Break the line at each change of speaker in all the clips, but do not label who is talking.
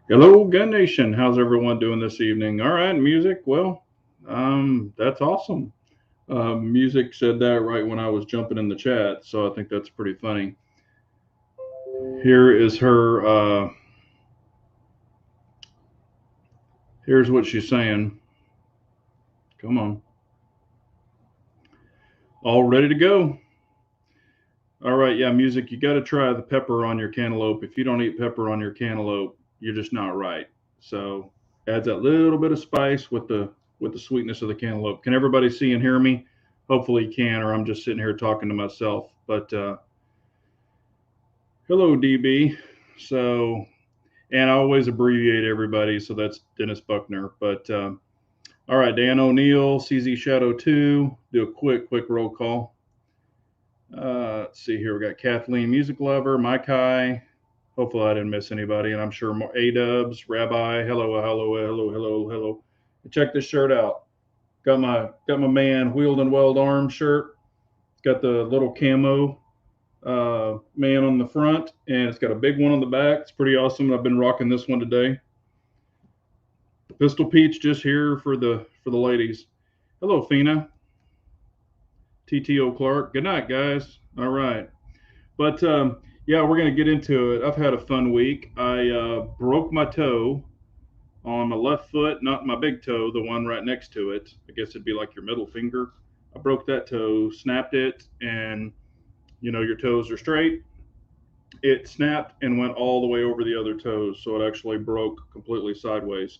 Hello, Gun Nation. How's everyone doing this evening? All right, music. Well, that's awesome. Music said that right when I was jumping in the chat, so I think that's pretty funny. Here is her. Here's what she's saying. Come on, all ready to go. All right, yeah, music. You got to try the pepper on your cantaloupe. If you don't eat pepper on your cantaloupe, you're just not right. So adds that little bit of spice with the sweetness of the cantaloupe. Can everybody see and hear me? Hopefully you can, or I'm just sitting here talking to myself. But hello, DB. So, and I always abbreviate everybody, so that's Dennis Buckner. But all right, Dan O'Neill, CZ Shadow 2. Do a quick roll call. Let's see here. We got Kathleen, music lover, Mike High. Hopefully I didn't miss anybody, and I'm sure more A Dubs, Rabbi. Hello. Check this shirt out. Got my man Wheeled and Weld Arm shirt. Got the little camo man on the front, and it's got a big one on the back. It's pretty awesome. I've been rocking this one today. Pistol Peach just here for the ladies. Hello, Fina. TTO Clark. Good night, guys. All right. But yeah, we're going to get into it. I've had a fun week. I broke my toe on my left foot, not my big toe, the one right next to it. I guess it'd be like your middle finger. I broke that toe, snapped it, and your toes are straight. It snapped and went all the way over the other toes, so it actually broke completely sideways.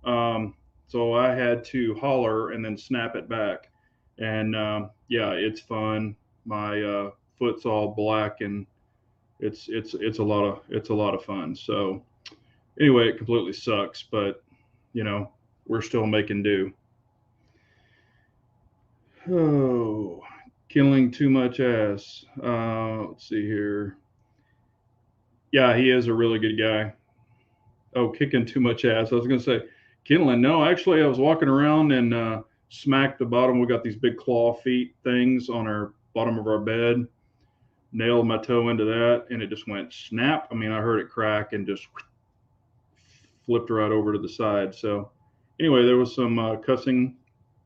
So I had to holler and then snap it back, and yeah, it's fun. My foot's all black, and it's a lot of fun. So anyway, it completely sucks, but you know we're still making do. Oh, killing too much ass. Let's see here. Yeah, he is a really good guy. Oh, kicking too much ass. I was gonna say kindling. No, actually, I was walking around and smacked the bottom. We got these big claw feet things on our bottom of our bed. Nailed my toe into that, and it just went snap. I mean, I heard it crack and just flipped right over to the side. So, anyway, there was some cussing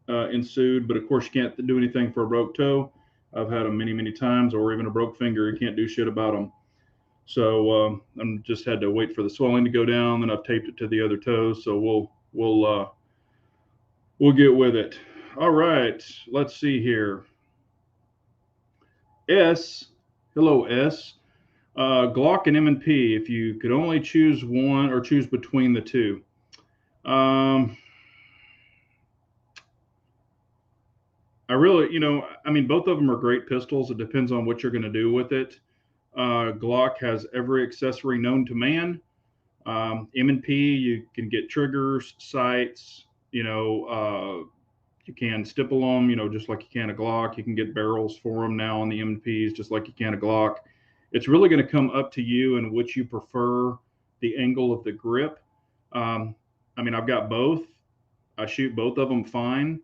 ensued, but of course, you can't do anything for a broke toe. I've had them many times, or even a broke finger. You can't do shit about them. So I'm just had to wait for the swelling to go down. Then I've taped it to the other toes. So we'll get with it. All right, let's see here. S, hello S. Glock and M&P. If you could only choose one or choose between the two, um, I really, I mean, both of them are great pistols. It depends on what you're going to do with it. Glock has every accessory known to man. M&P, you can get triggers, sights, you can stipple them, just like you can a Glock. You can get barrels for them now on the M&Ps, just like you can a Glock. It's really going to come up to you and which you prefer the angle of the grip. Um, I mean, I've got both. I shoot both of them fine.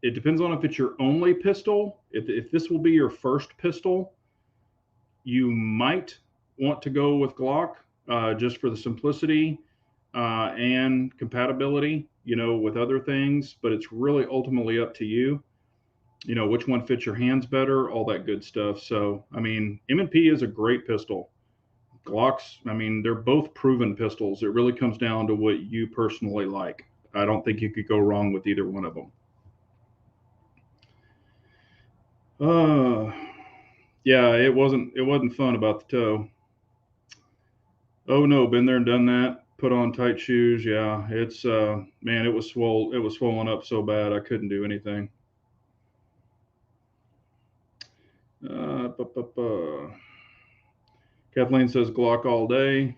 It depends on if it's your only pistol. If this will be your first pistol, you might want to go with Glock just for the simplicity and compatibility, with other things. But it's really ultimately up to you. Which one fits your hands better, all that good stuff. So, I mean, M&P is a great pistol. Glocks, I mean, they're both proven pistols. It really comes down to what you personally like. I don't think you could go wrong with either one of them. Uh, yeah, it wasn't fun about the toe. Oh no, been there and done that. Put on tight shoes. Yeah, it's man, it was swollen up so bad I couldn't do anything. Uh, bu- bu- bu. Kathleen says Glock all day.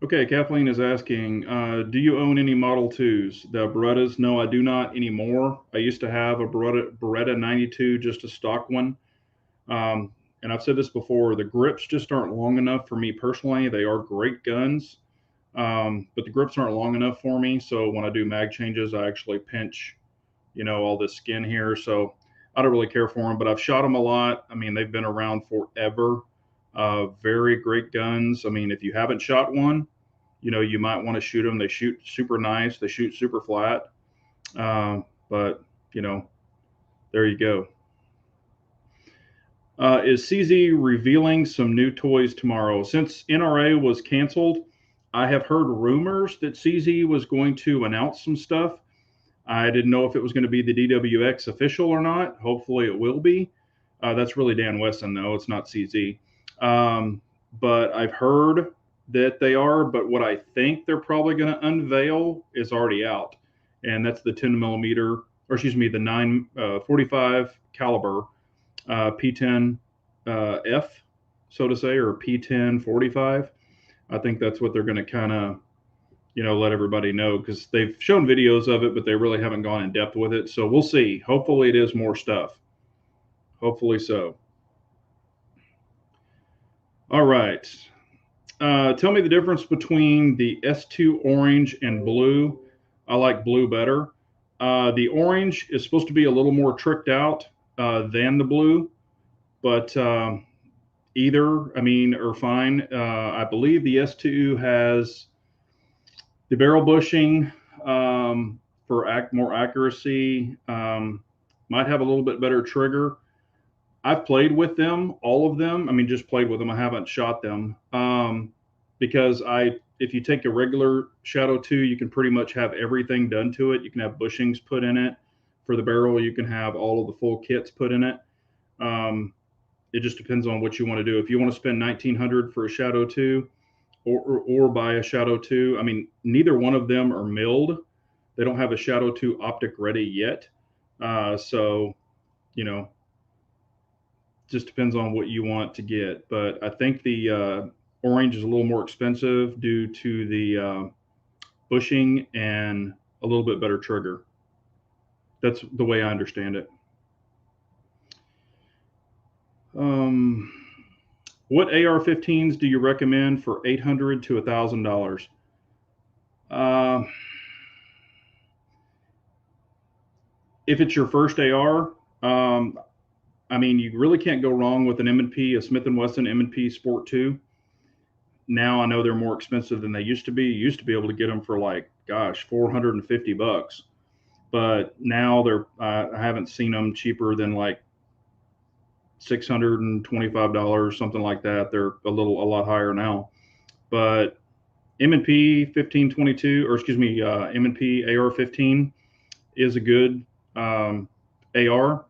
Okay, Kathleen is asking, do you own any Model 2s? The Berettas? No, I do not anymore. I used to have a Beretta 92, just a stock one. Um, and I've said this before, the grips just aren't long enough for me personally. They are great guns, but the grips aren't long enough for me. So when I do mag changes, I actually pinch, all this skin here. So I don't really care for them, but I've shot them a lot. I mean, they've been around forever. Very great guns. I mean, if you haven't shot one, you might want to shoot them. They shoot super nice. They shoot super flat. But, there you go. Is CZ revealing some new toys tomorrow? Since NRA was canceled, I have heard rumors that CZ was going to announce some stuff. I didn't know if it was going to be the DWX official or not. Hopefully it will be. That's really Dan Wesson, though. It's not CZ. But I've heard that they are. But what I think they're probably going to unveil is already out. And that's the 10 millimeter, or excuse me, the 945 caliber P10 F, so to say, or P10 45. I think that's what they're going to kind of, let everybody know, because they've shown videos of it, but they really haven't gone in depth with it. So we'll see. Hopefully it is more stuff. Hopefully so. All right. Tell me the difference between the S2 orange and blue. I like blue better. The orange is supposed to be a little more tricked out than the blue, but either, are fine. I believe the S2 has the barrel bushing for more accuracy. Might have a little bit better trigger. I've played with them, all of them. Just played with them. I haven't shot them because if you take a regular Shadow 2, you can pretty much have everything done to it. You can have bushings put in it. For the barrel, you can have all of the full kits put in it. It just depends on what you want to do. If you want to spend $1,900 for a Shadow 2 or buy a Shadow 2, neither one of them are milled. They don't have a Shadow 2 optic-ready yet. So, just depends on what you want to get. But I think the orange is a little more expensive due to the bushing and a little bit better trigger. That's the way I understand it. What AR-15s do you recommend for $800 to $1,000? If it's your first AR, you really can't go wrong with an M&P, a Smith & Wesson M&P Sport 2. Now I know they're more expensive than they used to be. You used to be able to get them for $450. But now I haven't seen them cheaper than $625, something like that. They're a lot higher now. But M&P 1522, or excuse me, M&P AR-15 is a good AR.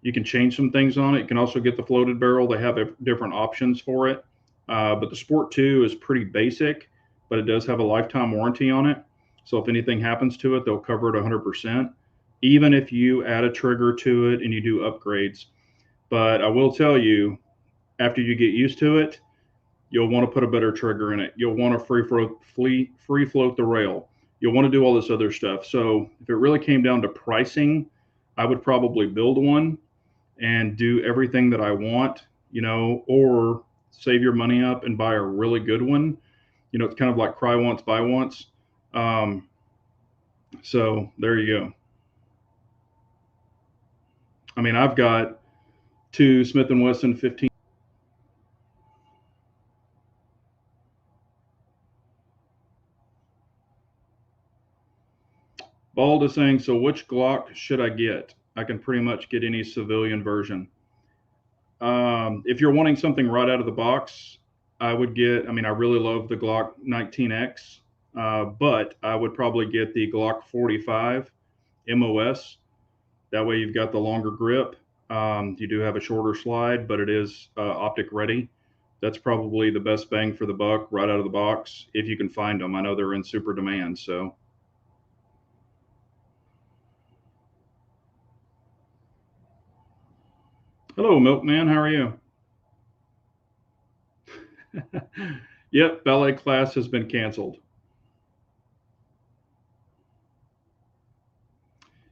You can change some things on it. You can also get the floated barrel. They have different options for it. But the Sport 2 is pretty basic, but it does have a lifetime warranty on it. So if anything happens to it, they'll cover it 100%, even if you add a trigger to it and you do upgrades. But I will tell you, after you get used to it, you'll want to put a better trigger in it. You'll want to free float the rail. You'll want to do all this other stuff. So if it really came down to pricing, I would probably build one and do everything that I want, or save your money up and buy a really good one. It's kind of like cry once, buy once. So there you go. I've got two Smith & Wesson 15. Bald is saying, so which Glock should I get? I can pretty much get any civilian version. If you're wanting something right out of the box, I would get, I really love the Glock 19X, but I would probably get the Glock 45 MOS. That way you've got the longer grip. You do have a shorter slide, but it is optic ready. That's probably the best bang for the buck right out of the box, if you can find them. I know they're in super demand, so. Hello, Milkman. How are you? Yep, ballet class has been canceled.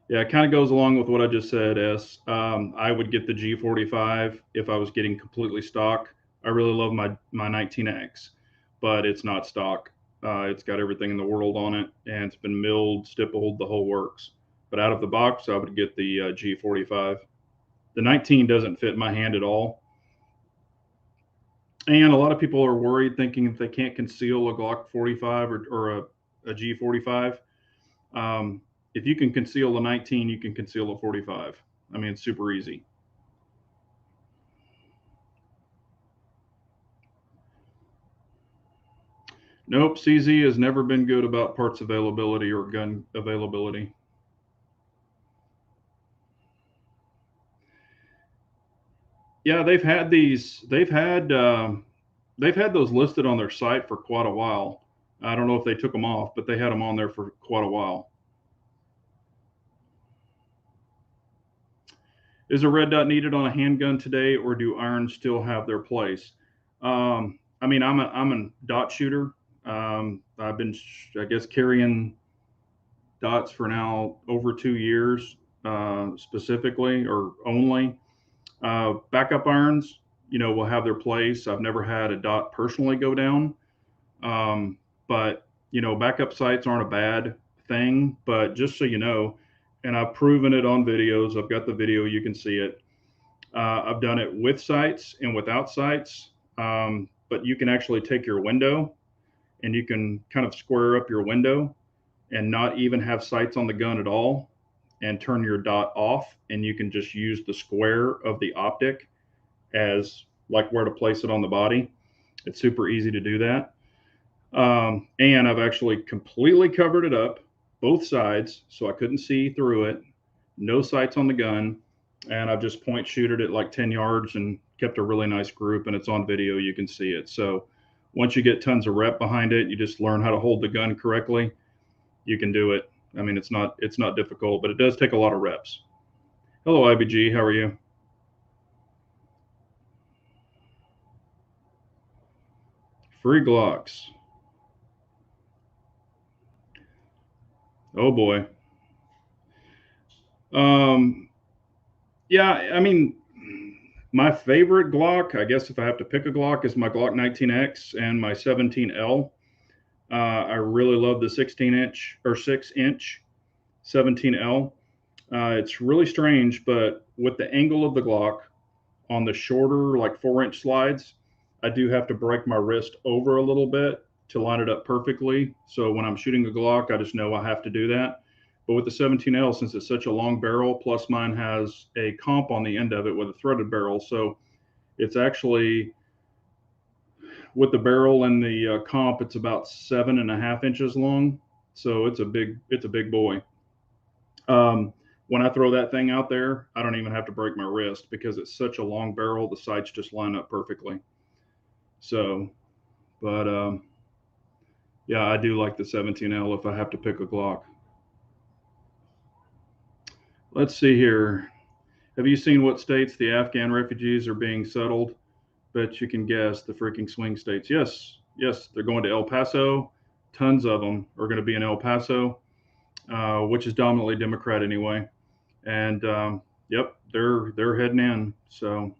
Yeah, it kind of goes along with what I just said, S. I would get the G45 if I was getting completely stock. I really love my 19X, but it's not stock. It's got everything in the world on it, and it's been milled, stippled, the whole works. But out of the box, I would get the G45. The 19 doesn't fit my hand at all. And a lot of people are worried, thinking if they can't conceal a Glock 45 or a G45. If you can conceal a 19, you can conceal a 45. I mean, it's super easy. Nope, CZ has never been good about parts availability or gun availability. Yeah, they've had those listed on their site for quite a while. I don't know if they took them off, but they had them on there for quite a while. Is a red dot needed on a handgun today, or do irons still have their place? I mean, I'm a dot shooter. I've been, I guess, carrying dots for now over 2 years, specifically or only. Backup irons, will have their place. I've never had a dot personally go down, um, but backup sights aren't a bad thing. But just so you know, and I've proven it on videos. I've got the video; you can see it. I've done it with sights and without sights. But you can actually take your window and you can kind of square up your window and not even have sights on the gun at all and turn your dot off. And you can just use the square of the optic as like where to place it on the body. It's super easy to do that. And I've actually completely covered it up, both sides, so I couldn't see through it. No sights on the gun, and I've just point shooted it like 10 yards and kept a really nice group. And it's on video; you can see it. So once you get tons of rep behind it, you just learn how to hold the gun correctly. You can do it. I mean, it's not difficult, but it does take a lot of reps. Hello, IBG. How are you? Free Glocks. Oh boy. Um, yeah, I mean, my favorite Glock, I guess if I have to pick a Glock, is my Glock 19X and my 17L. I really love the 16-inch or 6-inch 17L. It's really strange, but with the angle of the Glock on the shorter, like 4-inch slides, I do have to break my wrist over a little bit to line it up perfectly. So when I'm shooting a Glock, I just know I have to do that. But with the 17L, since it's such a long barrel, plus mine has a comp on the end of it with a threaded barrel, so it's actually with the barrel and the comp, it's about 7.5 inches long. So it's a big boy. When I throw that thing out there, I don't even have to break my wrist because it's such a long barrel. The sights just line up perfectly. So, but yeah, I do like the 17L if I have to pick a Glock. Let's see here. Have you seen what states the Afghan refugees are being settled? Bet you can guess the freaking swing states. Yes, yes, they're going to El Paso. Tons of them are going to be in El Paso, which is dominantly Democrat anyway. And yep, they're heading in. So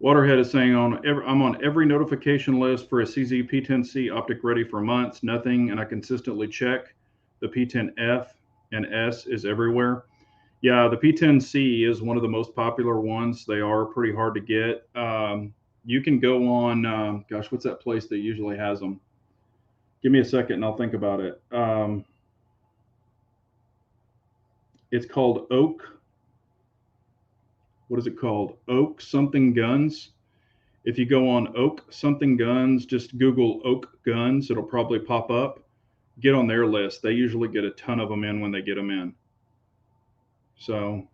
Waterhead is saying I'm on every notification list for a CZ P10C optic ready for months. Nothing, and I consistently check. The P10F and S is everywhere. Yeah, the P10C is one of the most popular ones. They are pretty hard to get. You can go on, gosh, what's that place that usually has them? Give me a second and I'll think about it. It's called Oak. What is it called? Oak something guns. If you go on Oak something guns, just Google Oak guns, it'll probably pop up. Get on their list. They usually get a ton of them in when they get them in. So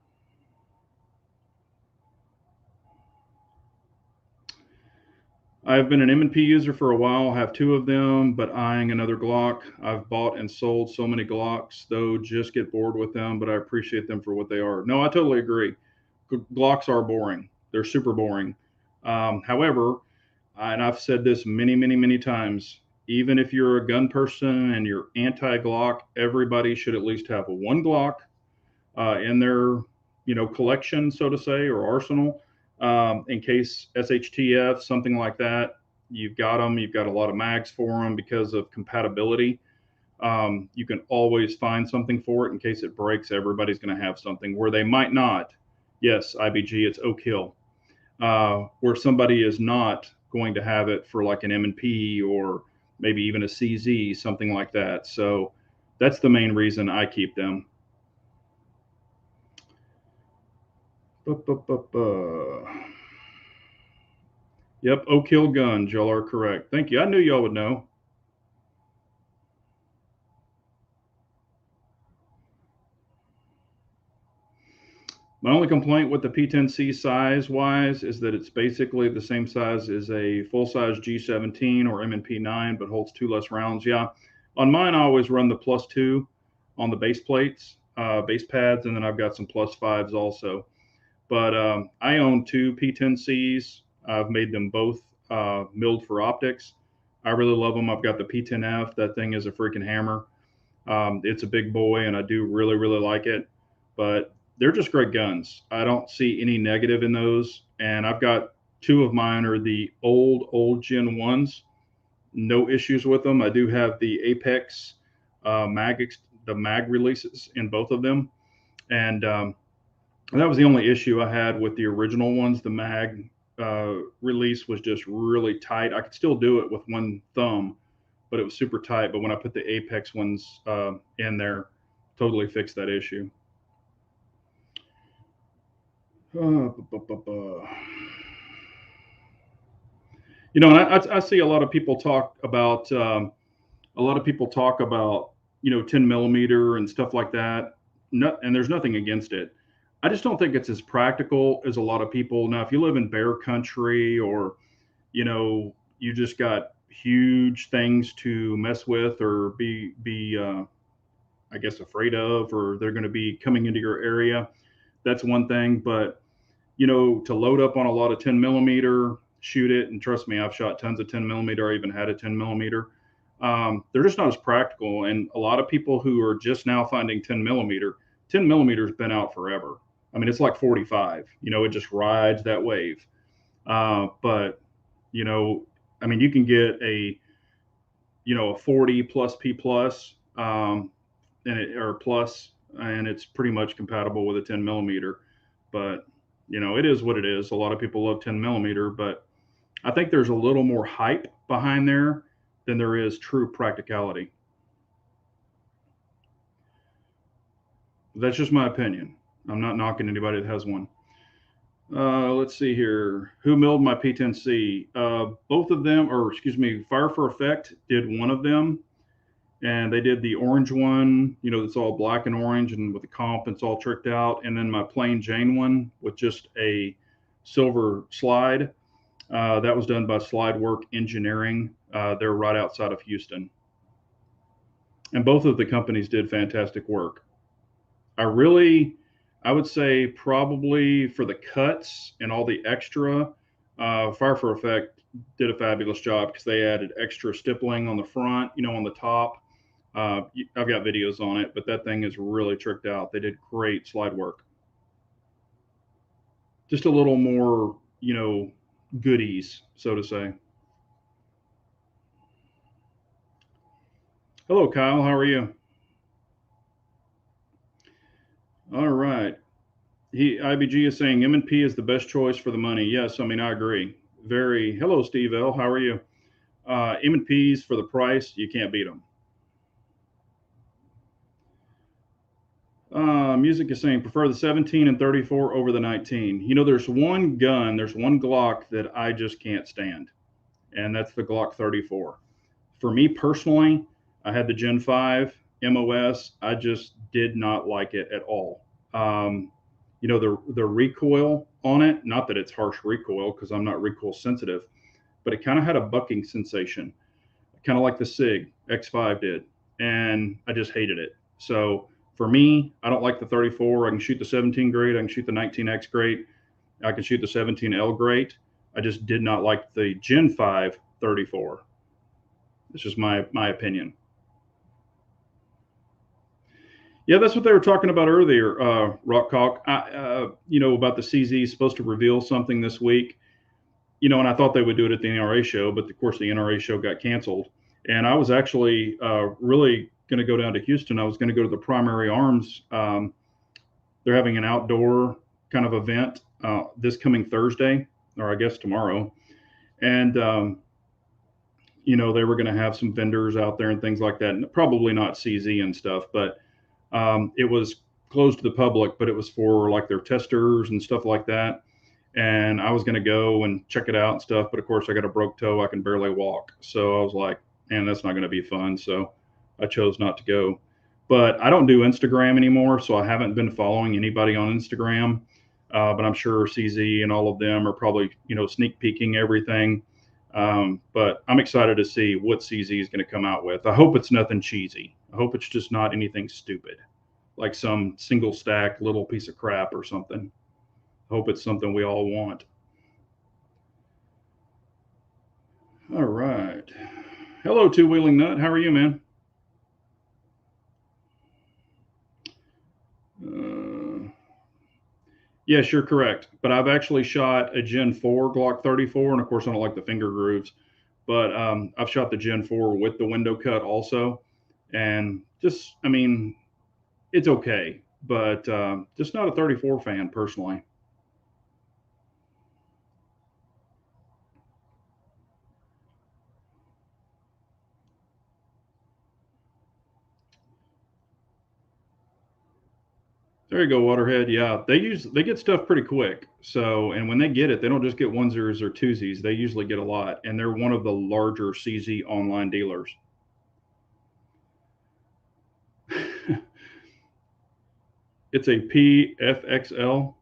I've been an M&P user for a while, have two of them, but eyeing another Glock. I've bought and sold so many Glocks, though just get bored with them, but I appreciate them for what they are. No, I totally agree. Glocks are boring. They're super boring. However, and I've said this many, many, many times, even if you're a gun person and you're anti-Glock, everybody should at least have one Glock in their collection, so to say, or arsenal, in case SHTF, something like that. You've got them. You've got a lot of mags for them because of compatibility. You can always find something for it in case it breaks. Everybody's going to have something where they might not. Yes, IBG, it's Oak Hill. Where somebody is not going to have it for like an M&P or maybe even a CZ, something like that. So that's the main reason I keep them. Yep, Oak Hill guns, y'all are correct. Thank you. I knew y'all would know. My only complaint with the P10C size wise is that it's basically the same size as a full size G17 or M&P9, but holds 2 less rounds. Yeah, on mine I always run the +2 on the base plates, base pads, and then I've got some +5s also. But I own 2 P10Cs. I've made them both milled for optics. I really love them. I've got the P10F. That thing is a freaking hammer. It's a big boy, and I do really, really like it. But they're just great guns. I don't see any negative in those. And I've got 2 of mine are the old Gen 1s. No issues with them. I do have the Apex the mag releases in both of them. And that was the only issue I had with the original ones. The mag release was just really tight. I could still do it with one thumb, but it was super tight. But when I put the Apex ones in there, totally fixed that issue. You know, and I see a lot of people talk about 10 millimeter and stuff like that. No, and there's nothing against it. I just don't think it's as practical as a lot of people. Now, if you live in bear country or you just got huge things to mess with or be I guess afraid of, or they're going to be coming into your area, that's one thing. But to load up on a lot of 10 millimeter, shoot it, and trust me, I've shot tons of 10 millimeter. I even had a 10 millimeter. They're just not as practical. And a lot of people who are just now finding 10 millimeter, 10 millimeter's been out forever. I mean, it's like 45. It just rides that wave. But I mean, you can get a 40 plus P plus, or plus, and it's pretty much compatible with a 10 millimeter. But it is what it is. A lot of people love 10 millimeter, but I think there's a little more hype behind there than there is true practicality. That's just my opinion. I'm not knocking anybody that has one. Let's see here. Who milled my P10C? Both of them, or excuse me, Fire for Effect did one of them, and they did the orange one. That's all black and orange, and with the comp, it's all tricked out. And then my plain Jane one with just a silver slide. That was done by Slide Work Engineering. They're right outside of Houston, and both of the companies did fantastic work. I would say probably for the cuts and all the extra, Fire for Effect did a fabulous job because they added extra stippling on the front, on the top. I've got videos on it, but that thing is really tricked out. They did great slide work. Just a little more, goodies, so to say. Hello, Kyle. How are you? All right. IBG is saying M&P is the best choice for the money. Yes, I mean, I agree. Hello, Steve L. How are you? M&Ps for the price, you can't beat them. Music is saying prefer the 17 and 34 over the 19. There's one Glock that I just can't stand, and that's the Glock 34. For me personally, I had the Gen 5 MOS. I just did not like it at all. The recoil on it, not that it's harsh recoil because I'm not recoil sensitive, but it kind of had a bucking sensation, kind of like the SIG X5 did, and I just hated it. So for me, I don't like the 34. I can shoot the 17 great. I can shoot the 19X great. I can shoot the 17L great. I just did not like the Gen 5 34. It's just my opinion. Yeah, that's what they were talking about earlier, Rockcock. About the CZ supposed to reveal something this week. And I thought they would do it at the NRA show, but of course the NRA show got canceled. And I was actually really going to go down to Houston. I was going to go to the Primary Arms. They're having an outdoor kind of event this coming Thursday, or I guess tomorrow. And, you know, they were going to have some vendors out there and things like that. And probably not CZ and stuff, but it was closed to the public, but it was for like their testers and stuff like that. And I was going to go and check it out and stuff. But of course, I got a broke toe. I can barely walk. So I was like, man, that's not going to be fun. So I chose not to go. But I don't do Instagram anymore. So I haven't been following anybody on Instagram. But I'm sure CZ and all of them are probably, you know, sneak peeking everything. But I'm excited to see what CZ is going to come out with. I hope it's nothing cheesy. I hope it's just not anything stupid, like some single stack little piece of crap or something. Hope it's something we all want. All right. Hello, Two Wheeling Nut. How are you, man? Yes, you're correct. But I've actually shot a Gen 4 Glock 34, and of course, I don't like the finger grooves. But I've shot the Gen 4 with the window cut also, and just, I mean, it's okay, but just not a 34 fan personally. There you go, Waterhead. Yeah, they get stuff pretty quick. So, and when they get it, they don't just get onesies or twosies. They usually get a lot, and they're one of the larger CZ online dealers. It's a PFXL.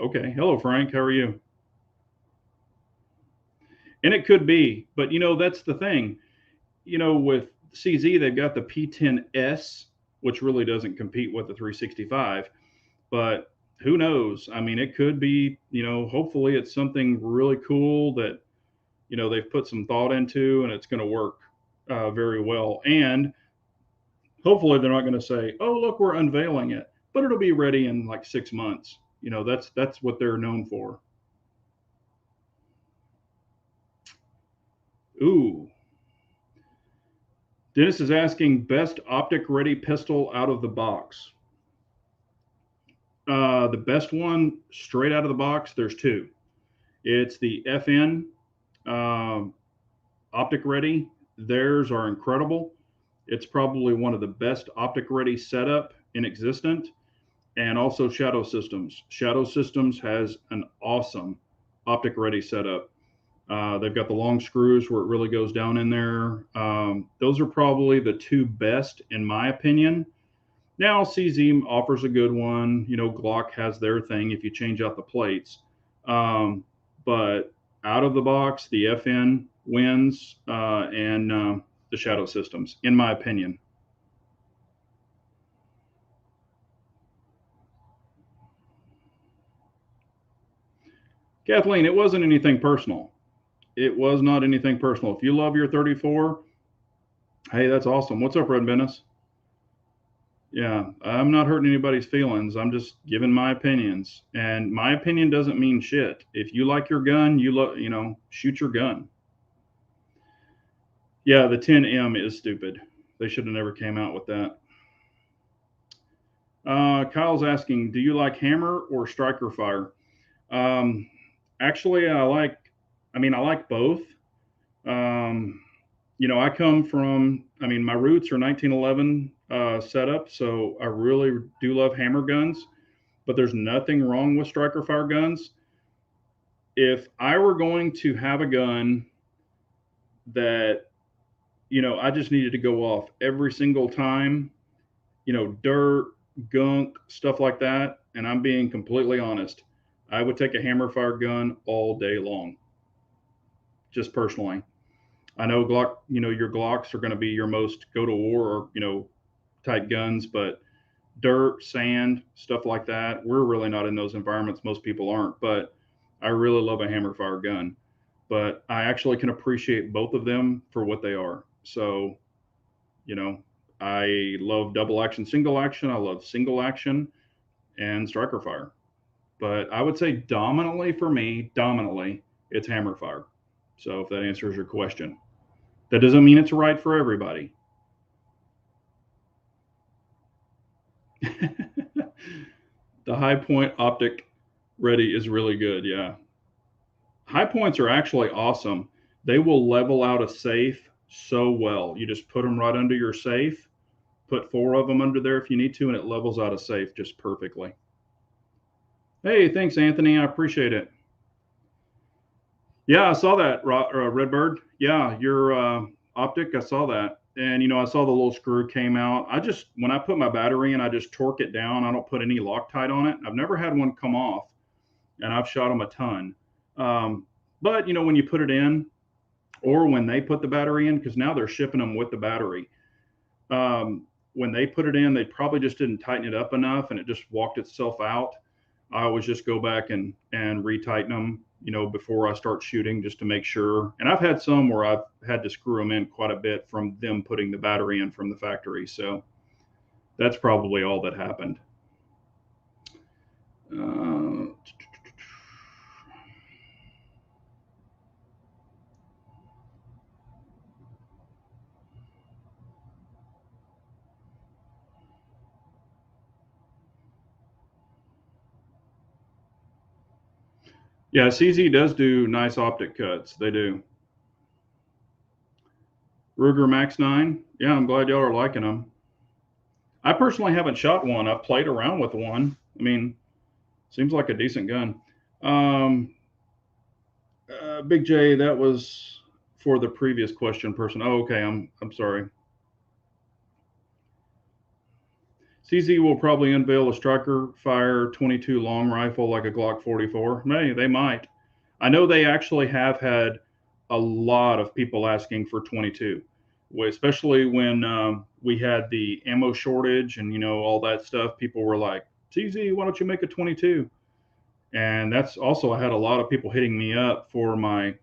Okay. Hello, Frank. How are you? And it could be, but you know, that's the thing. You know, with CZ, they've got the P10S, which really doesn't compete with the 365. But who knows? I mean, it could be, you know, hopefully it's something really cool that, you know, they've put some thought into and it's going to work very well. And hopefully they're not going to say, oh, look, we're unveiling it, but it'll be ready in like 6 months. You know, that's what they're known for. Ooh. Dennis is asking best optic ready pistol out of the box. The best one straight out of the box, there's two. It's the FN um, optic ready. Theirs are incredible. It's probably one of the best optic ready setup in existence. And also Shadow Systems. Shadow Systems has an awesome optic ready setup. They've got the long screws where it really goes down in there. Those are probably the two best, in my opinion. Now, CZ offers a good one. You know, Glock has their thing if you change out the plates. But out of the box, the FN wins and the Shadow Systems, in my opinion. Kathleen, it wasn't anything personal. It was not anything personal. If you love your 34, hey, that's awesome. What's up, Red Menace? Yeah, I'm not hurting anybody's feelings. I'm just giving my opinions, and my opinion doesn't mean shit. If you like your gun, you know, shoot your gun. Yeah, the 10M is stupid. They should have never came out with that. Kyle's asking, do you like hammer or striker fire? Um, Actually, I like both. Um, you know, I come from, I mean, my roots are 1911 setup, so I really do love hammer guns, but there's nothing wrong with striker fire guns. If I were going to have a gun that, you know, I just needed to go off every single time, you know, dirt, gunk, stuff like that, and I'm being completely honest, I would take a hammer fire gun all day long, just personally. I know Glock, you know, your Glocks are going to be your most go to war or, you know, type guns, but dirt, sand, stuff like that, we're really not in those environments. Most people aren't, but I really love a hammer fire gun. But I actually can appreciate both of them for what they are. So, you know, I love double action, single action. I love single action and striker fire. But I would say dominantly for me, dominantly, it's hammer fire. So if that answers your question, that doesn't mean it's right for everybody. The high point optic ready is really good. Yeah. High points are actually awesome. They will level out a safe so well. You just put them right under your safe, put 4 of them under there if you need to, and it levels out a safe just perfectly. Hey, thanks, Anthony. I appreciate it. Yeah, I saw that, Redbird. Yeah, your optic, I saw that. And, I saw the little screw came out. When I put my battery in, I just torque it down. I don't put any Loctite on it. I've never had one come off, and I've shot them a ton. Um, but, when you put it in, or when they put the battery in, because now they're shipping them with the battery. When they put it in, they probably just didn't tighten it up enough, and it just walked itself out. I always just go back and retighten them, before I start shooting, just to make sure. And I've had some where I've had to screw them in quite a bit from them putting the battery in from the factory. So that's probably all that happened. Uh, yeah, CZ does do nice optic cuts. They do. Ruger Max 9. Yeah, I'm glad y'all are liking them. I personally haven't shot one. I've played around with one. I mean, seems like a decent gun. Um, Big J, that was for the previous question person. Oh, okay. I'm sorry. CZ will probably unveil a striker fire 22 long rifle like a Glock 44. They might. I know they actually have had a lot of people asking for 22, especially when we had the ammo shortage and all that stuff. People were like, CZ, why don't you make a 22? And that's also, I had a lot of people hitting me up for my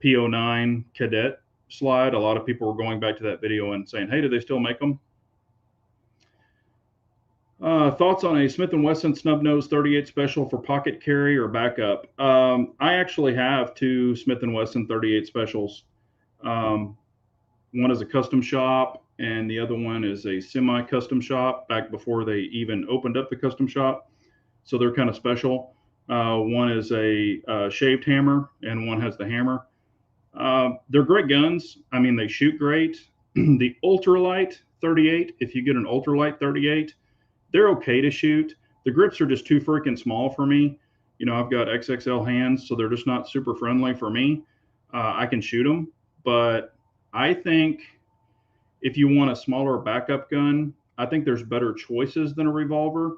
PO9 cadet slide. A lot of people were going back to that video and saying, hey, do they still make them? Thoughts on a Smith & Wesson snub nose 38 special for pocket carry or backup? I actually have 2 Smith & Wesson 38 specials. One is a custom shop, and the other one is a semi-custom shop back before they even opened up the custom shop. So they're kind of special. One is a shaved hammer, and one has the hammer. They're great guns. I mean, they shoot great. The ultralight 38, if you get an ultralight 38, they're okay to shoot. The grips are just too freaking small for me. I've got XXL hands, so they're just not super friendly for me. I can shoot them, but I think if you want a smaller backup gun, I think there's better choices than a revolver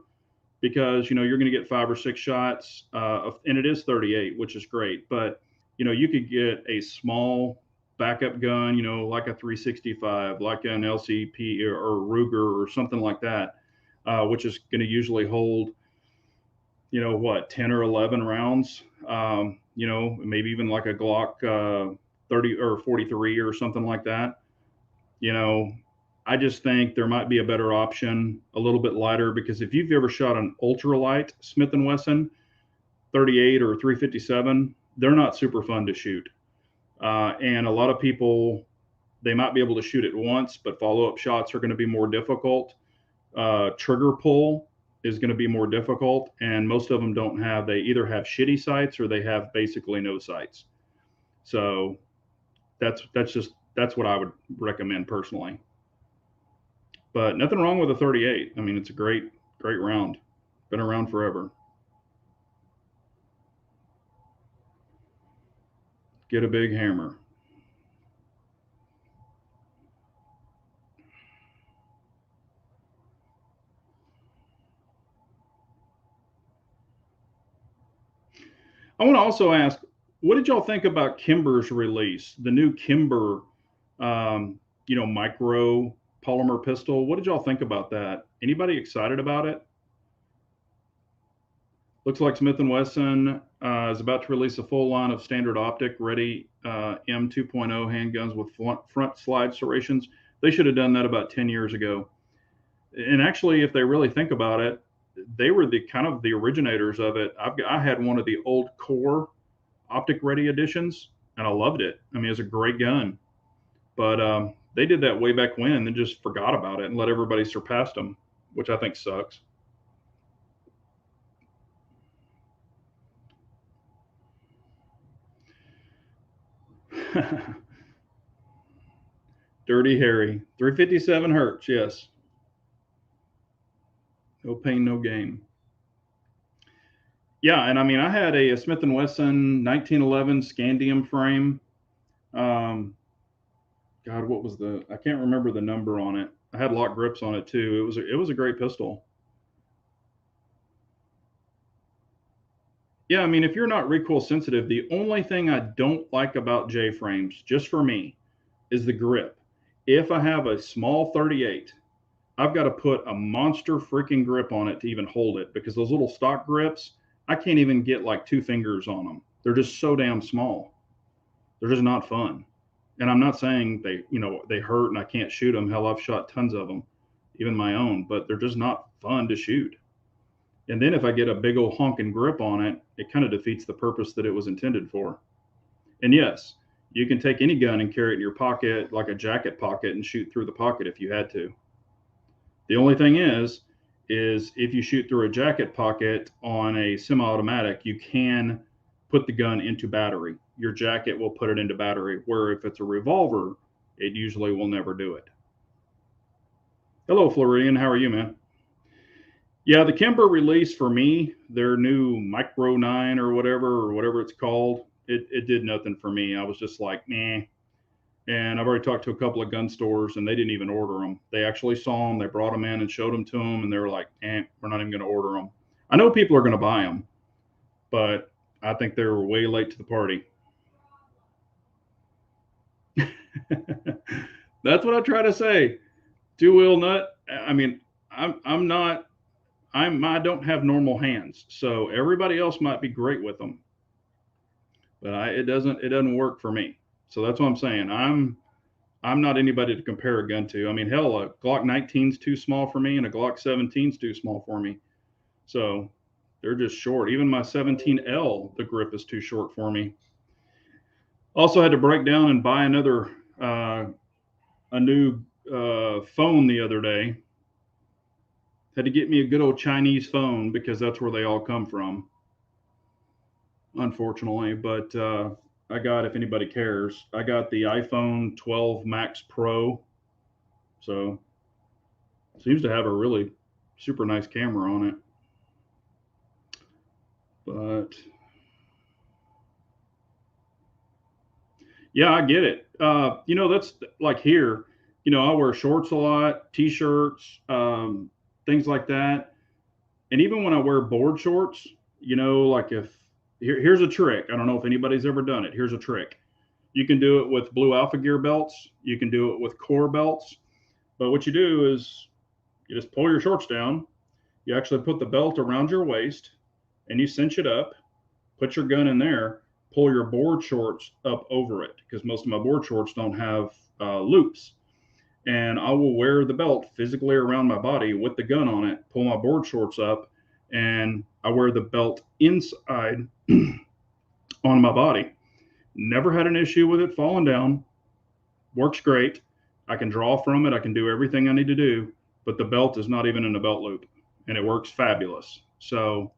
because you're going to get 5 or 6 shots, and it is 38, which is great. But you could get a small backup gun, like a 365, like an LCP or Ruger or something like that, which is going to usually hold, 10 or 11 rounds. Maybe even like a Glock 30 or 43 or something like that. You know, I just think there might be a better option, a little bit lighter, because if you've ever shot an ultralight Smith and Wesson 38 or 357, they're not super fun to shoot. And a lot of people, they might be able to shoot it once, but follow-up shots are going to be more difficult. Trigger pull is going to be more difficult, and most of them don't have, they either have shitty sights or they have basically no sights. So that's what I would recommend personally. But nothing wrong with a 38. I mean, it's a great round. Been around forever. Get a big hammer. I want to also ask, what did y'all think about Kimber's release, the new Kimber, micro polymer pistol? What did y'all think about that? Anybody excited about it? Looks like Smith & Wesson is about to release a full line of standard optic-ready M2.0 handguns with front slide serrations. They should have done that about 10 years ago. And actually, if they really think about it, they were the kind of the originators of it. I had one of the old Core optic-ready editions, and I loved it. I mean, it's a great gun. But they did that way back when and then just forgot about it and let everybody surpass them. which I think sucks. Dirty Harry. 357 hertz, yes. No pain, no gain. Yeah, and I mean, I had a Smith & Wesson 1911 Scandium frame. God, what was I can't remember the number on it. I had lock grips on it too. It was a great pistol. Yeah, I mean, if you're not recoil sensitive, the only thing I don't like about J frames, just for me, is the grip. If I have a small 38, I've got to put a monster freaking grip on it to even hold it, because those little stock grips, I can't even get like 2 fingers on them. They're just so damn small. They're just not fun. And I'm not saying they hurt and I can't shoot them. Hell, I've shot tons of them, even my own, but they're just not fun to shoot. And then if I get a big old honking grip on it, it kind of defeats the purpose that it was intended for. And yes, you can take any gun and carry it in your pocket like a jacket pocket and shoot through the pocket if you had to. The only thing is if you shoot through a jacket pocket on a semi-automatic, you can put the gun into battery. Your jacket will put it into battery, where if it's a revolver, it usually will never do it. Hello, Floridian. How are you, man? Yeah, the Kimber release for me, their new Micro 9 or whatever it's called, it did nothing for me. I was just like, nah. And I've already talked to a couple of gun stores, and they didn't even order them. They actually saw them, they brought them in and showed them to them, and they were like, we're not even going to order them. I know people are going to buy them, but I think they were way late to the party. That's what I try to say. Two-wheel nut. I mean, I'm not. I don't have normal hands, so everybody else might be great with them, but it doesn't work for me. So that's what I'm saying. I'm not anybody to compare a gun to. I mean, hell, a Glock 19's too small for me, and a Glock 17's too small for me. So they're just short. Even my 17L, the grip is too short for me. Also had to break down and buy a new phone the other day. Had to get me a good old Chinese phone because that's where they all come from, unfortunately. But I got, if anybody cares, I got the iPhone 12 Max Pro. So seems to have a really super nice camera on it. But yeah, I get it. That's like here, I wear shorts a lot, t-shirts, things like that. And even when I wear board shorts, like here's a trick. I don't know if anybody's ever done it. Here's a trick. You can do it with Blue Alpha Gear belts. You can do it with Core belts. But what you do is you just pull your shorts down. You actually put the belt around your waist and you cinch it up, put your gun in there, pull your board shorts up over it, because most of my board shorts don't have loops. And I will wear the belt physically around my body with the gun on it, pull my board shorts up, and I wear the belt inside on my body. Never had an issue with it falling down. Works great. I can draw from it. I can do everything I need to do, but the belt is not even in a belt loop, and it works fabulous. So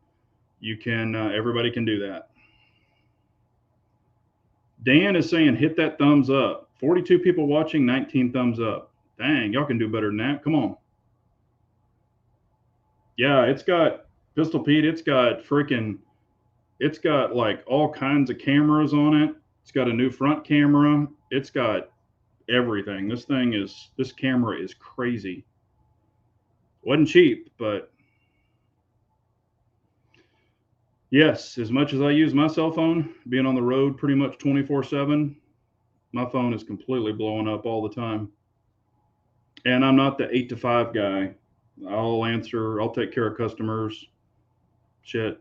everybody can do that. Dan is saying, hit that thumbs up. 42 people watching, 19 thumbs up. Dang, y'all can do better than that. Come on. Yeah, it's got Pistol Pete. It's got like all kinds of cameras on it. It's got a new front camera. It's got everything. This camera is crazy. Wasn't cheap, but yes, as much as I use my cell phone, being on the road pretty much 24/7, my phone is completely blowing up all the time. And I'm not the 8 to 5 guy. I'll take care of customers. Shit.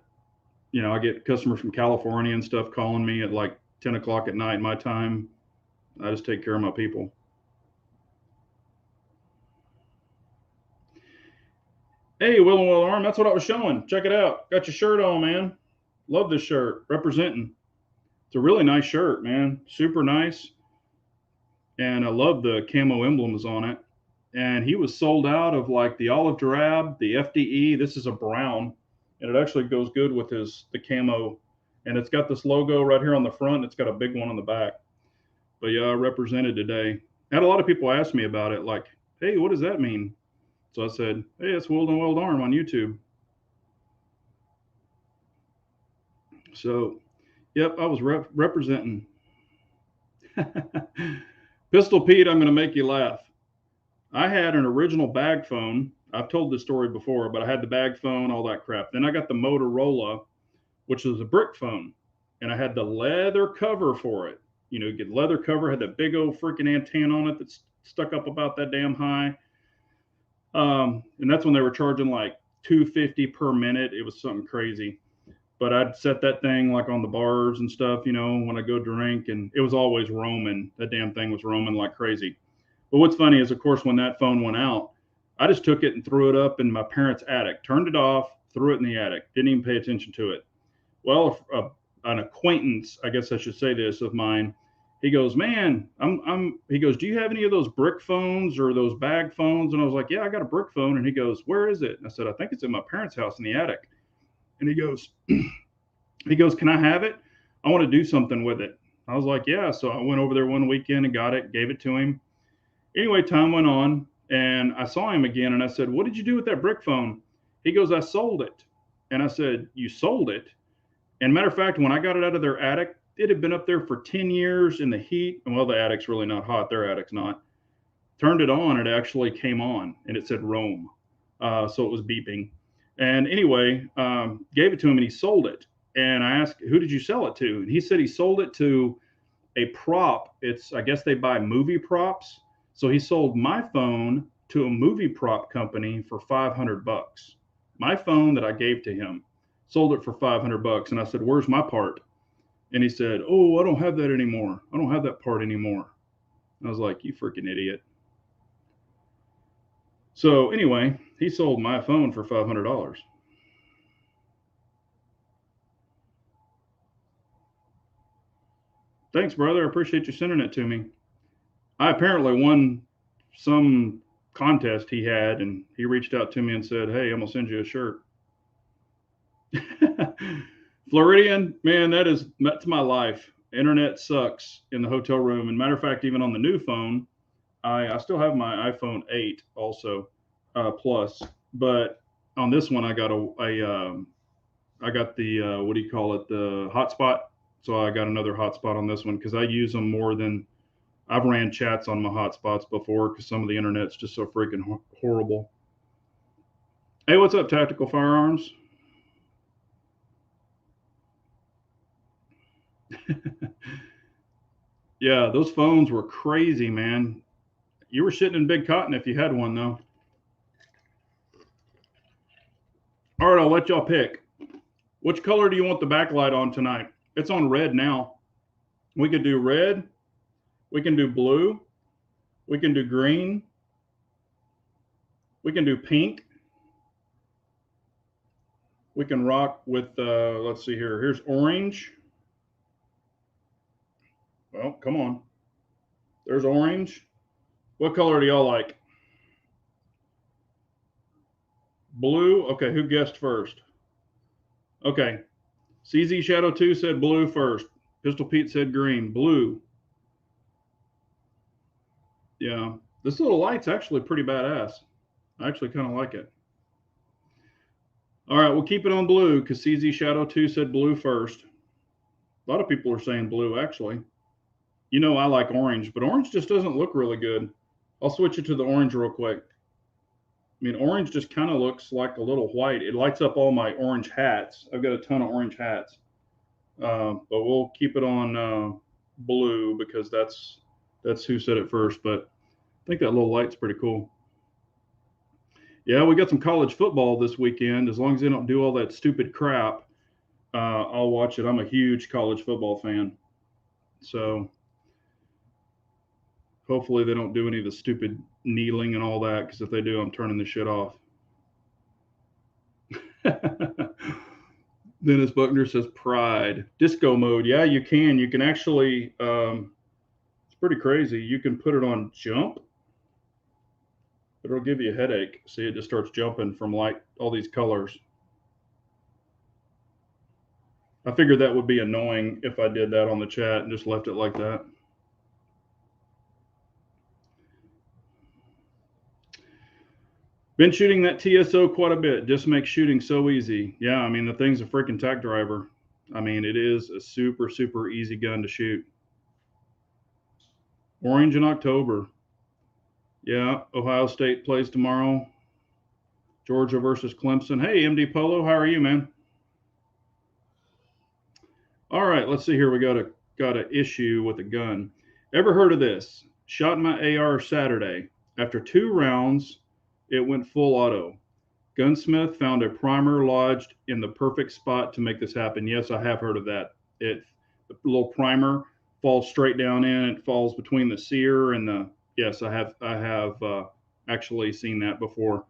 I get customers from California and stuff calling me at like 10 o'clock at night my time. I just take care of my people. Hey, Will and Will Arm, that's what I was showing. Check it out. Got your shirt on, man. Love this shirt. Representing. It's a really nice shirt, man. Super nice. And I love the camo emblems on it. and he was sold out of like the olive drab, the FDE. This is a brown, and it actually goes good with the camo. And it's got this logo right here on the front. It's got a big one on the back. But yeah, I represented today. I had a lot of people ask me about it, like, hey, what does that mean? So I said, hey, it's Wield and Weld Arm on YouTube. So, yep, I was representing. Pistol Pete, I'm going to make you laugh. I had an original bag phone. I've told this story before, but I had the bag phone, all that crap. Then I got the Motorola, which was a brick phone, and I had the leather cover for it. You know, get leather cover, had that big old freaking antenna on it that's stuck up about that damn high. And that's when they were charging like $250 per minute. It was something crazy. But I'd set that thing like on the bars and stuff, you know, when I go drink, and it was always roaming. That damn thing was roaming like crazy. But what's funny is, of course, when that phone went out, I just took it and threw it up in my parents' attic, turned it off, threw it in the attic, didn't even pay attention to it. Well, an acquaintance, I guess I should say this, of mine, he goes, man, he goes, do you have any of those brick phones or those bag phones? And I was like, yeah, I got a brick phone. And he goes, where is it? And I said, I think it's in my parents' house in the attic. And he goes, can I have it? I want to do something with it. I was like, yeah. So I went over there one weekend and got it, gave it to him. Anyway, time went on, and I saw him again, and I said, what did you do with that brick phone? He goes, I sold it. And I said, you sold it? And matter of fact, when I got it out of their attic, it had been up there for 10 years in the heat. And well, the attic's really not hot. Their attic's not. Turned it on, it actually came on, and it said Rome. So it was beeping. And anyway, gave it to him, and he sold it. And I asked, who did you sell it to? And he said he sold it to a prop. I guess they buy movie props. So he sold my phone to a movie prop company for $500. My phone that I gave to him, sold it for $500. And I said, where's my part? And he said, oh, I don't have that anymore. I don't have that part anymore. And I was like, you freaking idiot. So anyway, he sold my phone for $500. Thanks, brother. I appreciate you sending it to me. I apparently won some contest he had, and he reached out to me and said, hey, I'm going to send you a shirt. Floridian, man, that's my life. Internet sucks in the hotel room. And matter of fact, even on the new phone, I still have my iPhone 8 also, plus. But on this one, I got I got the what do you call it, the hotspot. So I got another hotspot on this one because I use them more than I've ran chats on my hotspots before because some of the internet's just so freaking horrible. Hey, what's up, Tactical Firearms? Yeah, those phones were crazy, man. You were shitting in big cotton if you had one, though. All right, I'll let y'all pick. Which color do you want the backlight on tonight? It's on red now. We could do red. We can do blue. We can do green. We can do pink. We can rock with, let's see here. Here's orange. Well, come on. There's orange. What color do y'all like? Blue? Okay, who guessed first? Okay. CZ Shadow 2 said blue first. Pistol Pete said green. Blue. Yeah. This little light's actually pretty badass. I actually kind of like it. All right, we'll keep it on blue because CZ Shadow 2 said blue first. A lot of people are saying blue, actually. You know I like orange, but orange just doesn't look really good. I'll switch it to the orange real quick. I mean, orange just kind of looks like a little white. It lights up all my orange hats. I've got a ton of orange hats. But we'll keep it on blue because that's who said it first. But I think that little light's pretty cool. Yeah, we got some college football this weekend. As long as they don't do all that stupid crap, I'll watch it. I'm a huge college football fan. So hopefully they don't do any of the stupid kneeling and all that, because if they do, I'm turning the shit off. Dennis Buckner says pride. Disco mode. Yeah, you can. You can actually, it's pretty crazy. You can put it on jump. It'll give you a headache. See, it just starts jumping from like all these colors. I figured that would be annoying if I did that on the chat and just left it like that. Been shooting that TSO quite a bit. Just makes shooting so easy. Yeah, I mean, the thing's a freaking tack driver. I mean, it is a super, super easy gun to shoot. Orange in October. Yeah, Ohio State plays tomorrow. Georgia versus Clemson. Hey, MD Polo, how are you, man? All right, let's see here. We got a issue with a gun. Ever heard of this? Shot my AR Saturday. After 2 rounds, it went full auto. Gunsmith found a primer lodged in the perfect spot to make this happen. Yes, I have heard of that. The little primer falls straight down in. It falls between the sear and the. Yes, I have actually seen that before.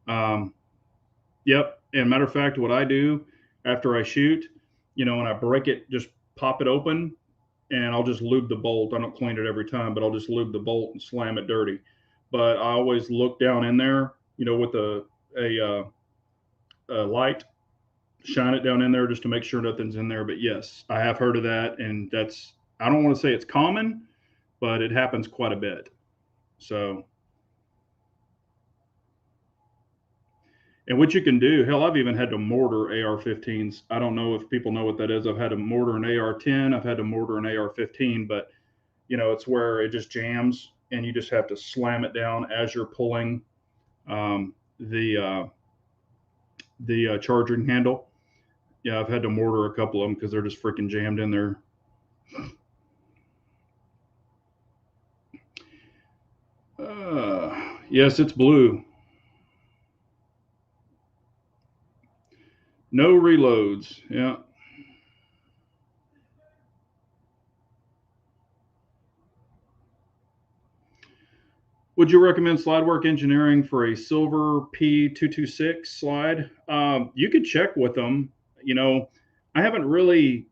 Yep. And matter of fact, what I do after I shoot, when I break it, just pop it open, and I'll just lube the bolt. I don't clean it every time, but I'll just lube the bolt and slam it dirty. But I always look down in there, with a light, shine it down in there just to make sure nothing's in there. But yes, I have heard of that, and I don't want to say it's common, but it happens quite a bit. So, and what you can do, hell, I've even had to mortar AR-15s. I don't know if people know what that is. I've had to mortar an AR-10. I've had to mortar an AR-15, but it's where it just jams, and you just have to slam it down as you're pulling the charging handle. Yeah, I've had to mortar a couple of them because they're just freaking jammed in there. Yes, it's blue. No reloads. Yeah. Would you recommend slide work engineering for a silver P226 slide? You could check with them. I haven't really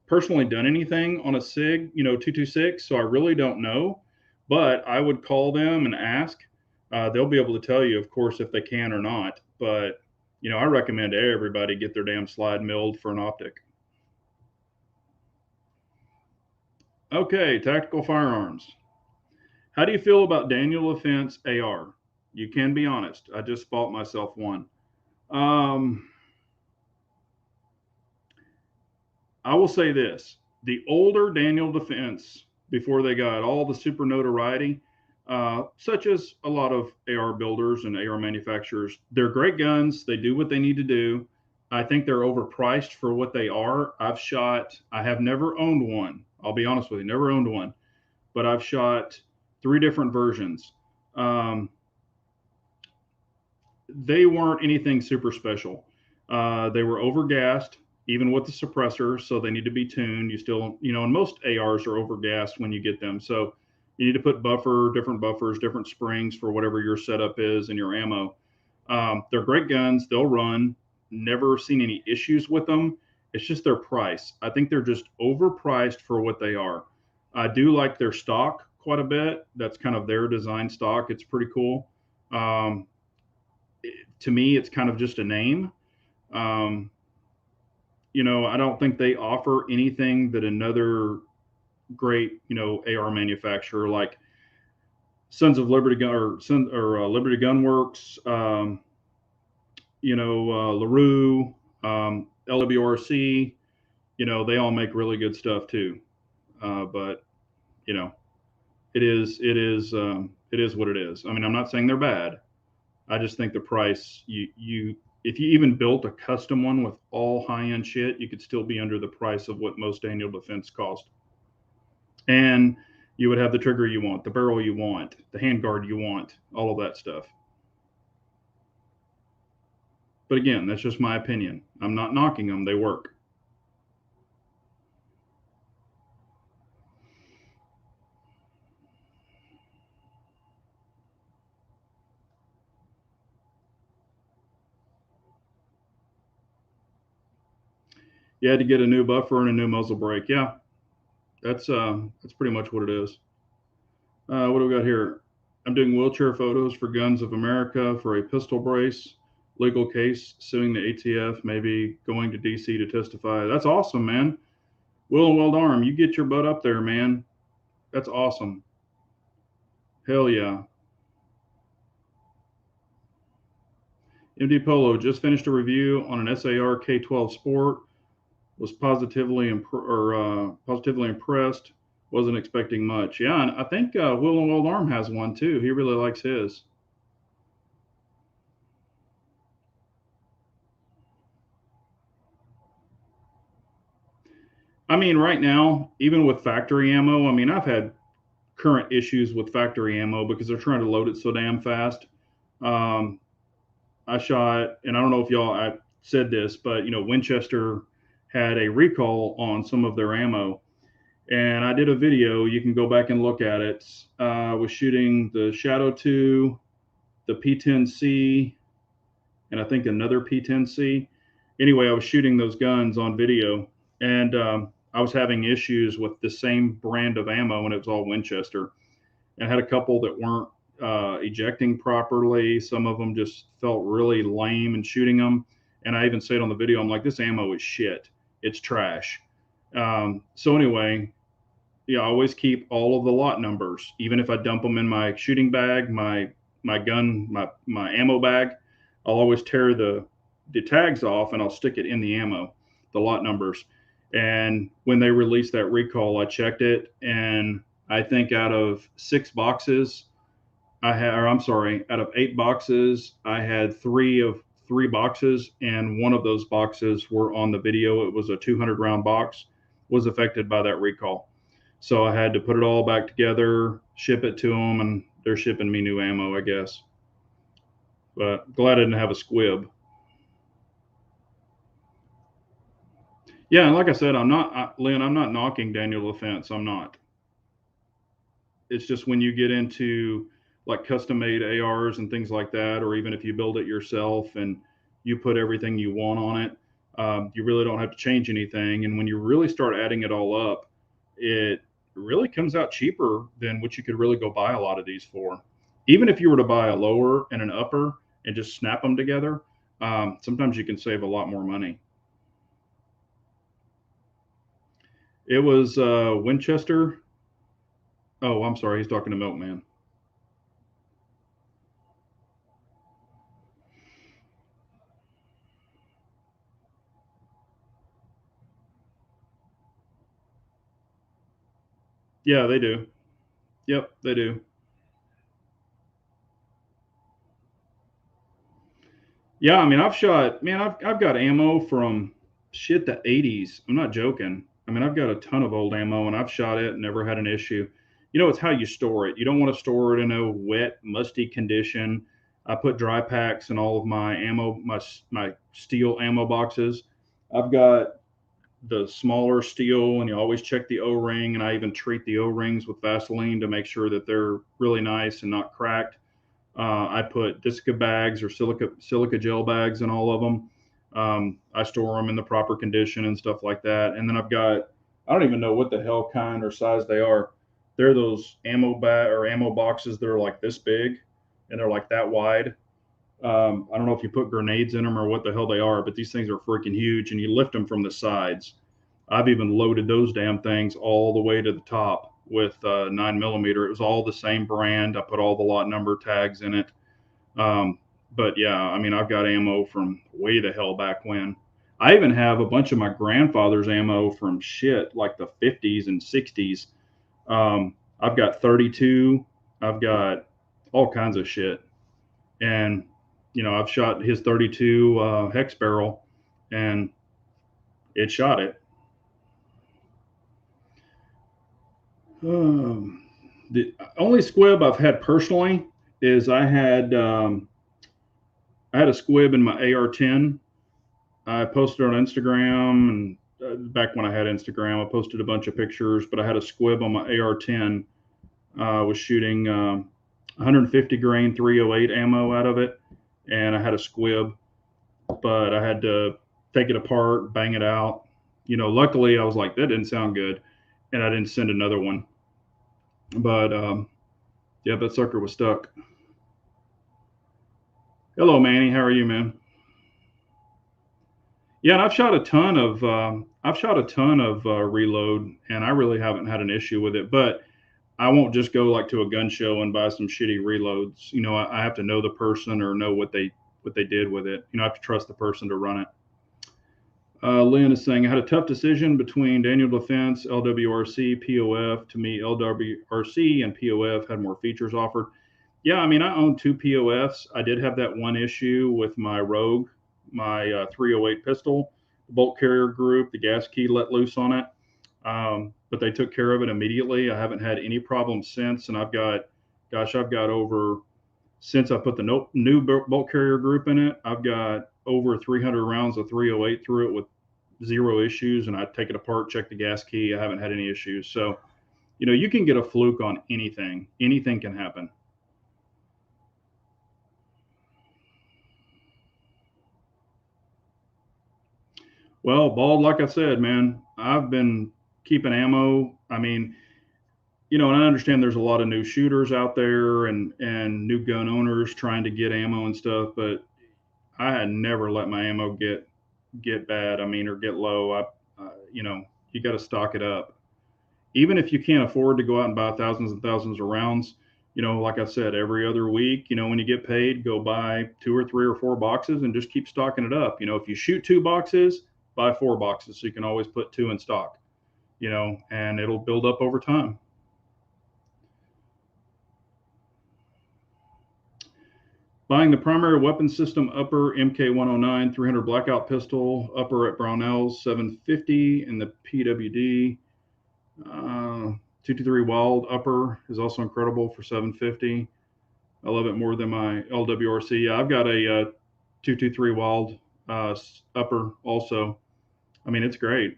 personally done anything on a SIG, 226, so I really don't know. But I would call them and ask. They'll be able to tell you, of course, if they can or not. But I recommend everybody get their damn slide milled for an optic. Okay, tactical firearms. How do you feel about Daniel Defense AR? You can be honest. I just bought myself one. I will say this: the older Daniel Defense, before they got all the super notoriety, such as a lot of AR builders and AR manufacturers, they're great guns. They do what they need to do. I think they're overpriced for what they are. I have never owned one. I'll be honest with you, never owned one, but I've shot 3 different versions. They weren't anything super special. They were overgassed, even with the suppressor, so they need to be tuned. You still, and most ARs are overgassed when you get them. So you need to put different buffers, different springs for whatever your setup is and your ammo. They're great guns. They'll run. Never seen any issues with them. It's just their price. I think they're just overpriced for what they are. I do like their stock quite a bit. That's kind of their design stock. It's pretty cool. To me, it's kind of just a name. I don't think they offer anything that another great, AR manufacturer like Sons of Liberty Gun or Liberty Gun Works, LaRue, LWRC, they all make really good stuff too. But it is what it is. I mean, I'm not saying they're bad. I just think the price, if you even built a custom one with all high-end shit, you could still be under the price of what most Daniel Defense cost. And you would have the trigger you want, the barrel you want, the handguard you want, all of that stuff. But again, that's just my opinion. I'm not knocking them. They work. You had to get a new buffer and a new muzzle brake. Yeah, that's pretty much what it is. What do we got here? I'm doing wheelchair photos for Guns of America for a pistol brace. Legal case suing the ATF, maybe going to DC to testify. That's awesome, man. Will and Weld Arm, you get your butt up there, man. That's awesome. Hell yeah. MD Polo just finished a review on an SAR K12 Sport. Was positively impressed. Wasn't expecting much. Yeah, and I think Will and Weld Arm has one too. He really likes his. I mean, right now, even with factory ammo, I mean, I've had current issues with factory ammo because they're trying to load it so damn fast. Um, I shot, and I don't know if y'all I said this, but Winchester had a recall on some of their ammo, and I did a video. You can go back and look at it. I was shooting the Shadow 2, the P10C, and I think another P10C. Anyway, I was shooting those guns on video, and I was having issues with the same brand of ammo, and it was all Winchester. And I had a couple that weren't ejecting properly. Some of them just felt really lame in shooting them. And I even said on the video, I'm like, this ammo is shit. It's trash. So anyway, yeah, I always keep all of the lot numbers, even if I dump them in my shooting bag, my gun, my ammo bag. I'll always tear the tags off and I'll stick it in the ammo, the lot numbers. And when they released that recall, I checked it, and I think out of 6 boxes, or I'm sorry, out of 8 boxes, I had three boxes, and one of those boxes were on the video. It was a 200 round box, was affected by that recall. So I had to put it all back together, ship it to them, and they're shipping me new ammo, I guess. But glad I didn't have a squib. Yeah, and like I said, Lynn, I'm not knocking Daniel LaFence. I'm not. It's just when you get into like custom made ARs and things like that, or even if you build it yourself and you put everything you want on it, you really don't have to change anything. And when you really start adding it all up, it really comes out cheaper than what you could really go buy a lot of these for. Even if you were to buy a lower and an upper and just snap them together, sometimes you can save a lot more money. It was Winchester. Oh, I'm sorry. He's talking to Milkman. Yeah, they do. Yep, they do. Yeah, I mean, I've shot, man, I've got ammo from shit the 80s. I'm not joking. I mean, I've got a ton of old ammo and I've shot it and never had an issue. It's how you store it. You don't want to store it in a wet, musty condition. I put dry packs in all of my ammo, my steel ammo boxes. I've got the smaller steel, and you always check the O-ring, and I even treat the O-rings with Vaseline to make sure that they're really nice and not cracked. I put Disca bags or silica gel bags in all of them. I store them in the proper condition and stuff like that. And then I don't even know what the hell kind or size they are. They're those ammo boxes that are like this big, and they're like that wide. I don't know if you put grenades in them or what the hell they are, but these things are freaking huge, and you lift them from the sides. I've even loaded those damn things all the way to the top with 9mm. It was all the same brand. I put all the lot number tags in it. But yeah, I mean, I've got ammo from way the hell back when. I even have a bunch of my grandfather's ammo from shit like the 50s and 60s. I've got 32. I've got all kinds of shit. And, I've shot his 32 hex barrel, and it shot it. The only squib I've had personally is I had a squib in my AR-10. I posted on Instagram, and back when I had Instagram, I posted a bunch of pictures. But I had a squib on my AR-10. I was shooting 150 grain 308 ammo out of it, and I had a squib, but I had to take it apart, bang it out. Luckily I was like, that didn't sound good, and I didn't send another one. But Yeah, that sucker was stuck. Hello, Manny. How are you, man? Yeah, and I've shot a ton of reload, and I really haven't had an issue with it. But I won't just go like to a gun show and buy some shitty reloads. You know, I have to know the person or know what they did with it. You know, I have to trust the person to run it. Lynn is saying, I had a tough decision between Daniel Defense, LWRC, POF. To me, LWRC and POF had more features offered. Yeah, I mean, I own two POFs. I did have that one issue with my Rogue, my 308 pistol, the bolt carrier group, the gas key let loose on it. But they took care of it immediately. I haven't had any problems since. And I've got over, since I put the new bolt carrier group in it, I've got over 300 rounds of 308 through it with zero issues. And I take it apart, check the gas key. I haven't had any issues. So, you know, you can get a fluke on anything. Anything can happen. Well, Bald, like I said, man, I've been keeping ammo. I mean, you know, and I understand there's a lot of new shooters out there and new gun owners trying to get ammo and stuff, but I had never let my ammo get bad. I mean, or get low. You know, you got to stock it up. Even if you can't afford to go out and buy thousands and thousands of rounds, you know, like I said, every other week, you know, when you get paid, go buy two or three or four boxes and just keep stocking it up. You know, if you shoot two boxes, buy four boxes so you can always put two in stock, you know, and it'll build up over time. Buying the primary weapon system upper MK109 300 blackout pistol, upper at Brownells 750, and the PWD 223 Wild upper is also incredible for 750. I love it more than my LWRC. Yeah, I've got a 223 Wild upper also. I mean, it's great.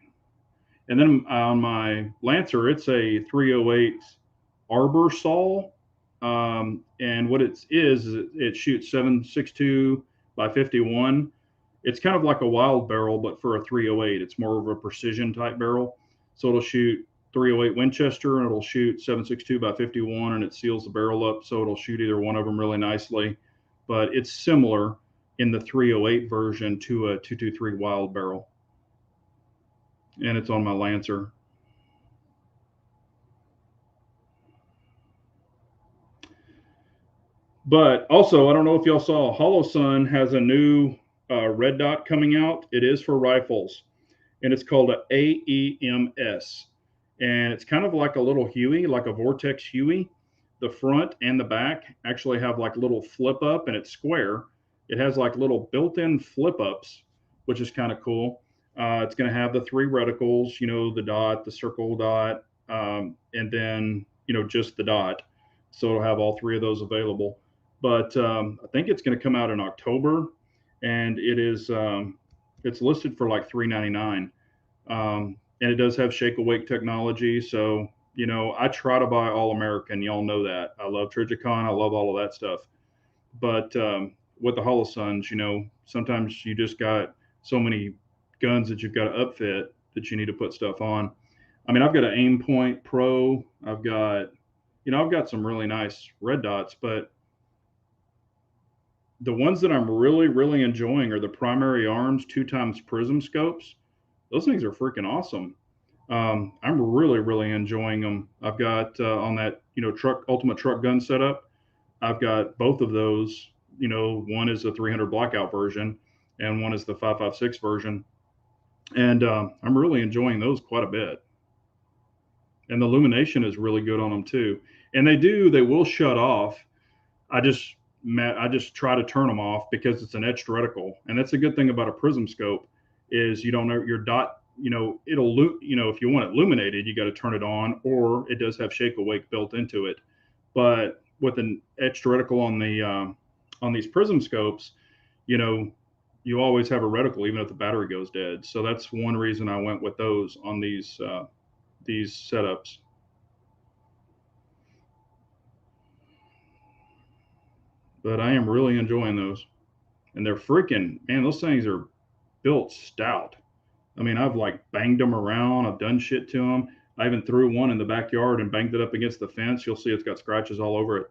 And then on my Lancer, it's a 308 Arbor Saw. And what it shoots 7.62 by 51. It's kind of like a wild barrel, but for a 308. It's more of a precision type barrel. So it'll shoot 308 Winchester and it'll shoot 7.62 by 51 and it seals the barrel up. So it'll shoot either one of them really nicely. But it's similar in the 308 version to a 223 wild barrel. And it's on my Lancer. But also, I don't know if y'all saw, HoloSun has a new red dot coming out. It is for rifles, and it's called a AEMS. And it's kind of like a little Huey, like a Vortex Huey. The front and the back actually have like little flip up, and it's square. It has like little built-in flip ups, which is kind of cool. It's going to have the three reticles, you know, the dot, the circle dot, and then, you know, just the dot. So it'll have all three of those available. But I think it's going to come out in October, and it's listed for like $399. And it does have shake awake technology. So, you know, I try to buy all American. Y'all know that. I love Trijicon. I love all of that stuff. But with the Holosuns, you know, sometimes you just got so many guns that you've got to upfit that you need to put stuff on. I mean, I've got an Aim Point Pro. I've got some really nice red dots, but the ones that I'm really, really enjoying are the primary arms 2x prism scopes. Those things are freaking awesome. I'm really, really enjoying them. I've got on that, you know, ultimate truck gun setup. I've got both of those. You know, one is the 300 blackout version, and one is the 5.56 version, and I'm really enjoying those quite a bit. And the illumination is really good on them too. And they will shut off. I just try to turn them off because it's an etched reticle, and that's a good thing about a prism scope is you don't know your dot. You know, if you want it illuminated, you got to turn it on, or it does have shake awake built into it. But with an etched reticle on these prism scopes, you know, you always have a reticle even if the battery goes dead. So that's one reason I went with those on these setups. But I am really enjoying those, and they're freaking man. Those things are built stout. I mean, I've like banged them around. I've done shit to them. I even threw one in the backyard and banged it up against the fence. You'll see it's got scratches all over it.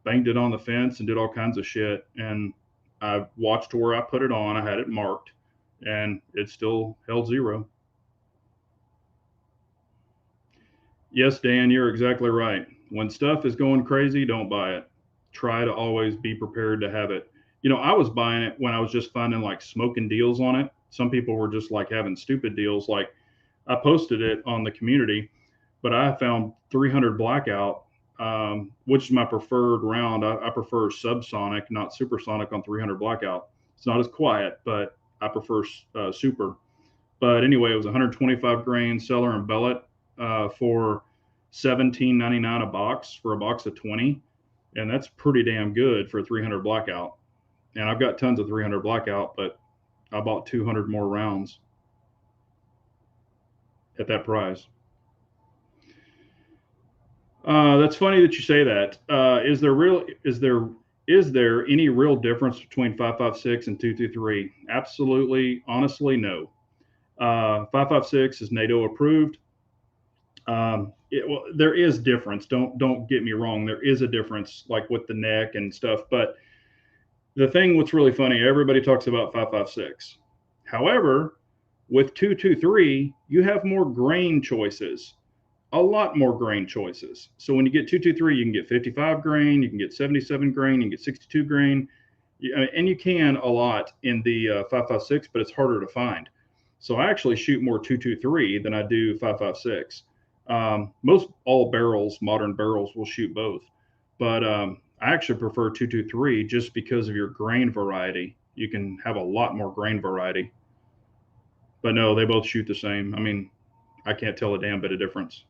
banged it on the fence and did all kinds of shit. And I watched where I put it on. I had it marked, and it still held 0. Yes, Dan, you're exactly right. When stuff is going crazy, don't buy it. Try to always be prepared to have it. I was buying it when I was just finding like smoking deals on it. Some people were just like having stupid deals. Like I posted it on the community, but I found 300 blackout, which is my preferred round. I prefer subsonic, not supersonic on 300 blackout. It's not as quiet, but I prefer super. But anyway, it was 125 grain Cellar and Bellet for 17.99 a box for a box of 20, and that's pretty damn good for 300 blackout. And I've got tons of 300 blackout, but I bought 200 more rounds at that price. That's funny that you say that. Is there any real difference between 5.56 and 2.23? Absolutely, honestly, no. 5.56 is NATO approved. Well, there is difference. Don't get me wrong. There is a difference, like with the neck and stuff. But what's really funny, everybody talks about 5.56. However, with 2.23, you have more grain choices, a lot more grain choices. So when you get 2.23, you can get 55 grain, you can get 77 grain, you can get 62 grain, and you can a lot in the 5.56, but it's harder to find. So I actually shoot more 2.23 than I do 5.56. Most all barrels, modern barrels, will shoot both, but I actually prefer 2.23 just because of your grain variety. You can have a lot more grain variety. But no, they both shoot the same. I mean, I can't tell a damn bit of difference.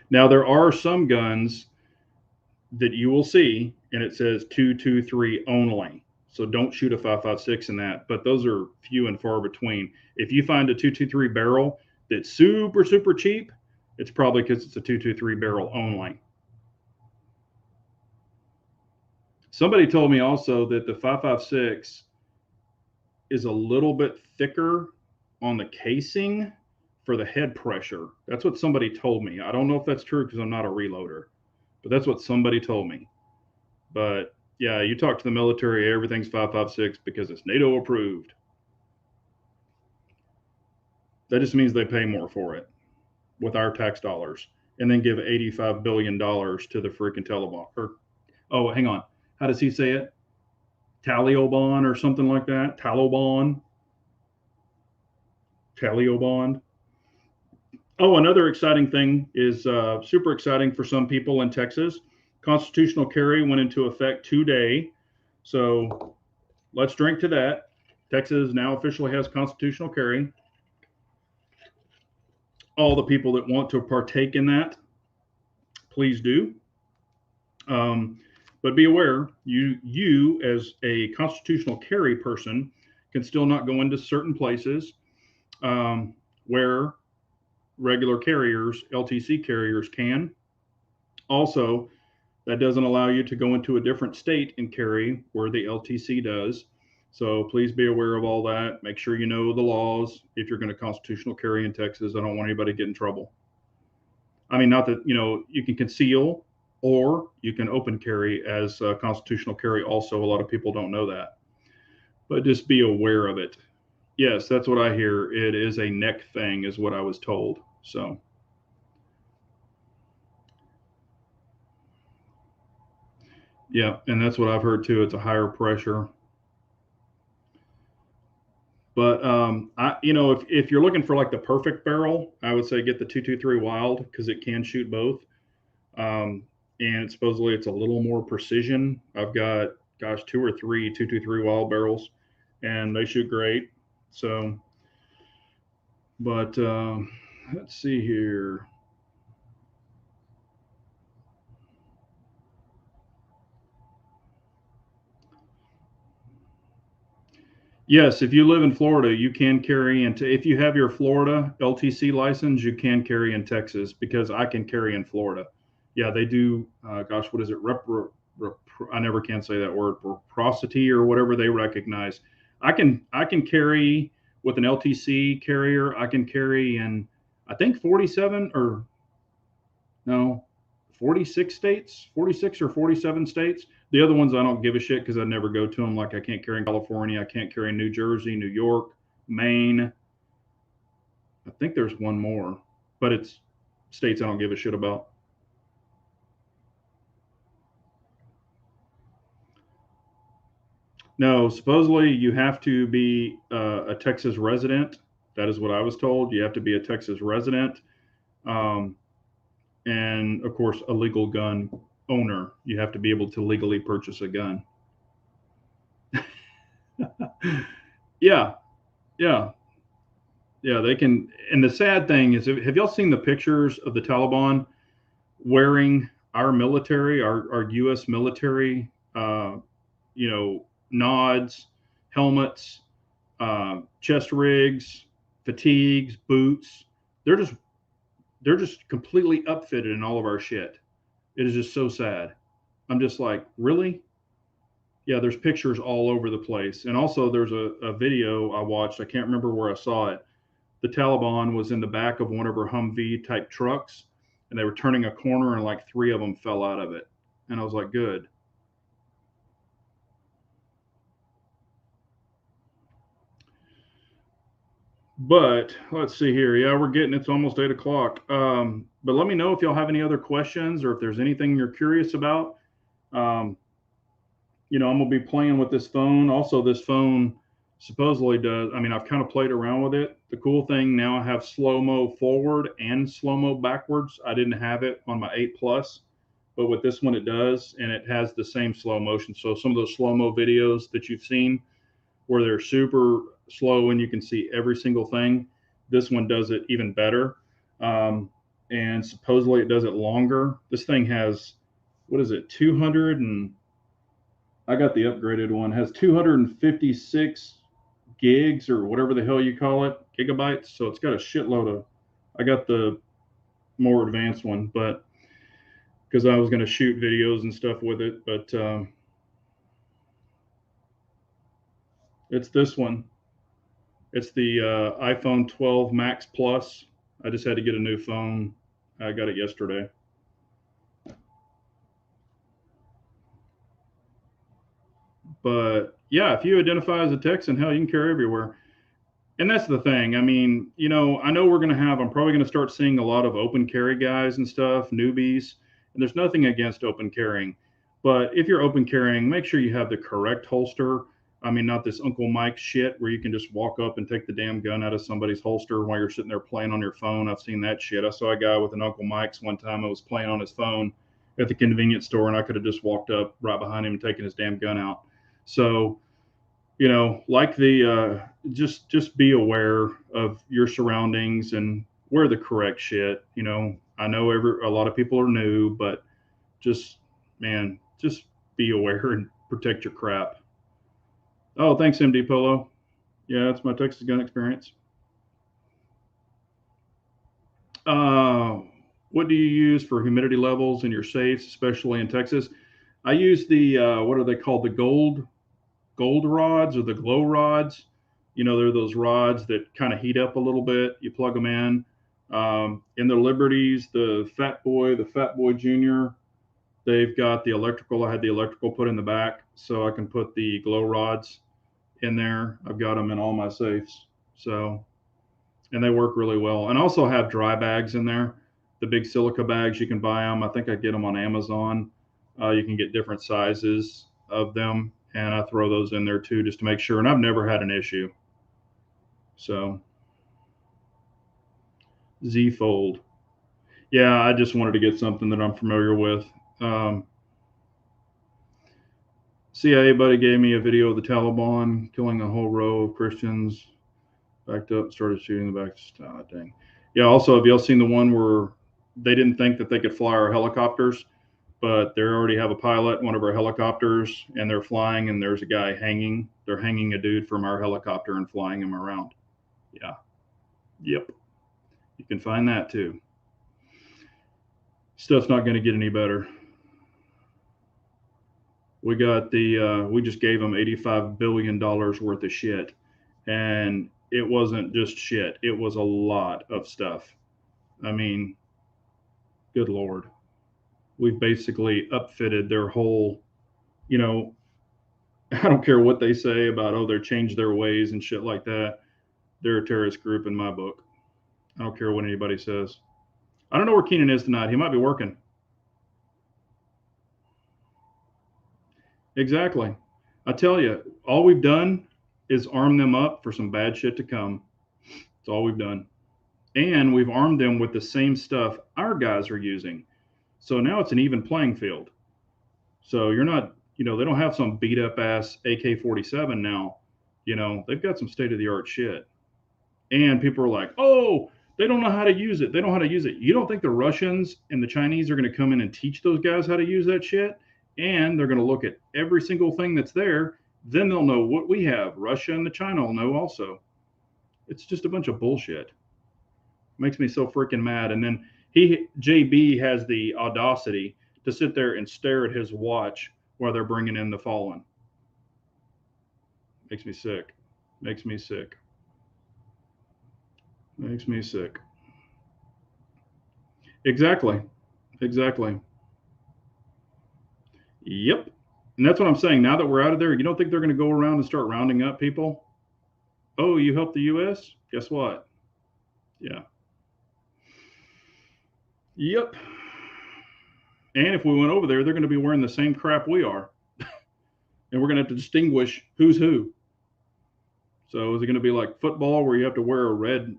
Now there are some guns that you will see, and it says 2.23 only. So don't shoot a 5.56 in that. But those are few and far between. If you find a 2.23 barrel that's super, super cheap, it's probably because it's a 2.23 barrel only. Somebody told me also that the 5.56 is a little bit thicker on the casing for the head pressure. That's what somebody told me. I don't know if that's true because I'm not a reloader, but that's what somebody told me. But yeah, you talk to the military, everything's 5.56 because it's NATO approved. That just means they pay more for it with our tax dollars and then give $85 billion to the freaking Taliban. Oh, hang on. How does he say it? Taliban or something like that? Taliban? Taliban? Oh, another exciting thing is super exciting for some people in Texas. Constitutional carry went into effect today. So let's drink to that. Texas now officially has constitutional carry. All the people that want to partake in that, please do. But be aware, you as a constitutional carry person can still not go into certain places where regular carriers, LTC carriers, can. Also, that doesn't allow you to go into a different state and carry where the LTC does. So please be aware of all that. Make sure you know the laws if you're going to constitutional carry in Texas. I don't want anybody to get in trouble. I mean, not that, you can conceal or you can open carry as constitutional carry also. A lot of people don't know that. But just be aware of it. Yes, that's what I hear. It is a neck thing is what I was told. So yeah, and that's what I've heard too. It's a higher pressure. But if you're looking for like the perfect barrel, I would say get the 223 Wild because it can shoot both. And supposedly it's a little more precision. I've got, gosh, 2 or 3 223 Wild barrels, and they shoot great. So, but let's see here. Yes, if you live in Florida, you can carry into, if you have your Florida LTC license, you can carry in Texas because I can carry in Florida. Yeah, they do. Gosh, what is it? I never can say that word. Reciprocity or whatever they recognize. I can carry with an LTC carrier. I can carry in, I think 47 or no, 46 states, 46 or 47 states. The other ones I don't give a shit because I never go to them. Like I can't carry in California, I can't carry in New Jersey, New York, Maine. I think there's one more, but it's states I don't give a shit about. No, supposedly you have to be a Texas resident. That is what I was told. You have to be a Texas resident. Um, and of course, a legal gun owner. You have to be able to legally purchase a gun. Yeah, yeah, yeah. They can. And the sad thing is, have y'all seen the pictures of the Taliban wearing our military, our U.S. military, you know, nods, helmets, chest rigs, fatigues, boots. They're just they're just completely upfitted in all of our shit. It is just so sad. I'm just like, really? Yeah, there's pictures all over the place. And also there's a video I watched. I can't remember where I saw it. The Taliban was in the back of one of her Humvee type trucks and they were turning a corner and like three of them fell out of it. And I was like, good. But let's see here. Yeah, we're getting it's almost 8 o'clock. But let me know if y'all have any other questions or if there's anything you're curious about. Um, I'm gonna be playing with this phone. Also, this phone supposedly does. I mean, I've kind of played around with it. The cool thing now, I have slow mo forward and slow mo backwards. I didn't have it on my 8 Plus, but with this one it does, and it has the same slow motion. So some of those slow mo videos that you've seen where they're super slow and you can see every single thing, this one does it even better. And supposedly it does it longer. This thing has, what is it, 200 and I got the upgraded one, has 256 gigs or whatever the hell you call it, gigabytes. So it's got a shitload of, I got the more advanced one, but because I was going to shoot videos and stuff with it, but it's this one. It's the iPhone 12 Max Plus. I just had to get a new phone. I got it yesterday. But yeah, if you identify as a Texan, hell, you can carry everywhere. And that's the thing. I mean, I know I'm probably going to start seeing a lot of open carry guys and stuff, newbies. And there's nothing against open carrying. But if you're open carrying, make sure you have the correct holster. I mean, not this Uncle Mike shit where you can just walk up and take the damn gun out of somebody's holster while you're sitting there playing on your phone. I've seen that shit. I saw a guy with an Uncle Mike's one time. I was playing on his phone at the convenience store, and I could have just walked up right behind him and taken his damn gun out. So, like just be aware of your surroundings and wear the correct shit. I know a lot of people are new, but just, man, just be aware and protect your crap. Oh, thanks, MD Polo. Yeah, that's my Texas gun experience. Uh, what do you use for humidity levels in your safes, especially in Texas? I use the what are they called? The gold rods or the glow rods. They're those rods that kind of heat up a little bit. You plug them in. In the Liberties, the Fat Boy Junior, they've got the electrical. I had the electrical put in the back so I can put the glow rods in there. I've got them in all my safes. So, and they work really well. And I also have dry bags in there. The big silica bags, you can buy them. I think I get them on Amazon. You can get different sizes of them, and I throw those in there too just to make sure. And I've never had an issue. So, Z Fold. Yeah, I just wanted to get something that I'm familiar with. CIA buddy gave me a video of the Taliban killing a whole row of Christians. Backed up, started shooting the back. Dang. Yeah. Also, have y'all seen the one where they didn't think that they could fly our helicopters, but they already have a pilot in one of our helicopters, and they're flying, and there's a guy hanging. They're hanging a dude from our helicopter and flying him around. Yeah. Yep. You can find that too. Stuff's not going to get any better. We just gave them $85 billion worth of shit. And it wasn't just shit. It was a lot of stuff. I mean, good Lord. we've basically upfitted their whole, you know, I don't care what they say about, oh, they're changed their ways and shit like that. They're a terrorist group in my book. I don't care what anybody says. I don't know where Keenan is tonight. He might be working. Exactly. I tell you, all we've done is arm them up for some bad shit to come. That's all we've done. And we've armed them with the same stuff our guys are using. So now it's an even playing field. So you're not, they don't have some beat up ass AK-47 now. They've got some state of the art shit. And people are like, oh, they don't know how to use it. They don't know how to use it. You don't think the Russians and the Chinese are going to come in and teach those guys how to use that shit? And they're going to look at every single thing that's there. Then they'll know what we have. Russia and the China will know also. It's just a bunch of bullshit. Makes me so freaking mad. And then JB has the audacity to sit there and stare at his watch while they're bringing in the fallen. Makes me sick. Makes me sick. Makes me sick. Exactly. Exactly. Yep. And that's what I'm saying. Now that we're out of there, you don't think they're going to go around and start rounding up people? Oh, you helped the U.S.? Guess what? Yeah. Yep. And if we went over there, they're going to be wearing the same crap we are. And we're going to have to distinguish who's who. So is it going to be like football where you have to wear a red,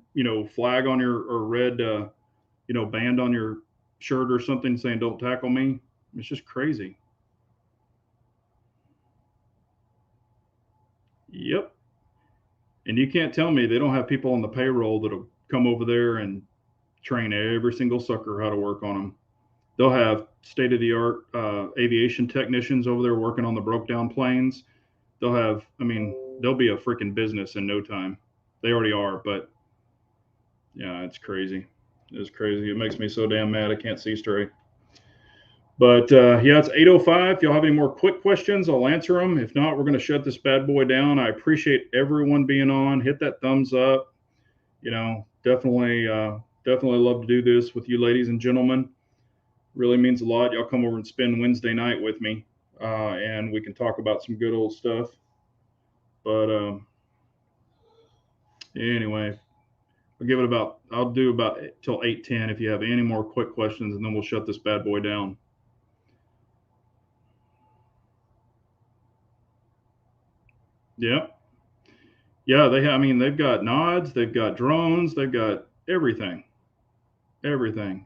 flag on your, or red, band on your shirt or something saying don't tackle me? It's just crazy. Yep. And you can't tell me they don't have people on the payroll that'll come over there and train every single sucker how to work on them. They'll have state of the art aviation technicians over there working on the broke down planes. They'll have, they'll be a freaking business in no time. They already are, but yeah, it's crazy. It's crazy. It makes me so damn mad I can't see straight. But yeah, it's 8:05. If y'all have any more quick questions, I'll answer them. If not, we're going to shut this bad boy down. I appreciate everyone being on. Hit that thumbs up. Definitely love to do this with you ladies and gentlemen. Really means a lot. Y'all come over and spend Wednesday night with me, and we can talk about some good old stuff. But anyway, I'll do about till 8:10 if you have any more quick questions, and then we'll shut this bad boy down. Yeah. Yeah, they've got nods, they've got drones, they've got everything. Everything.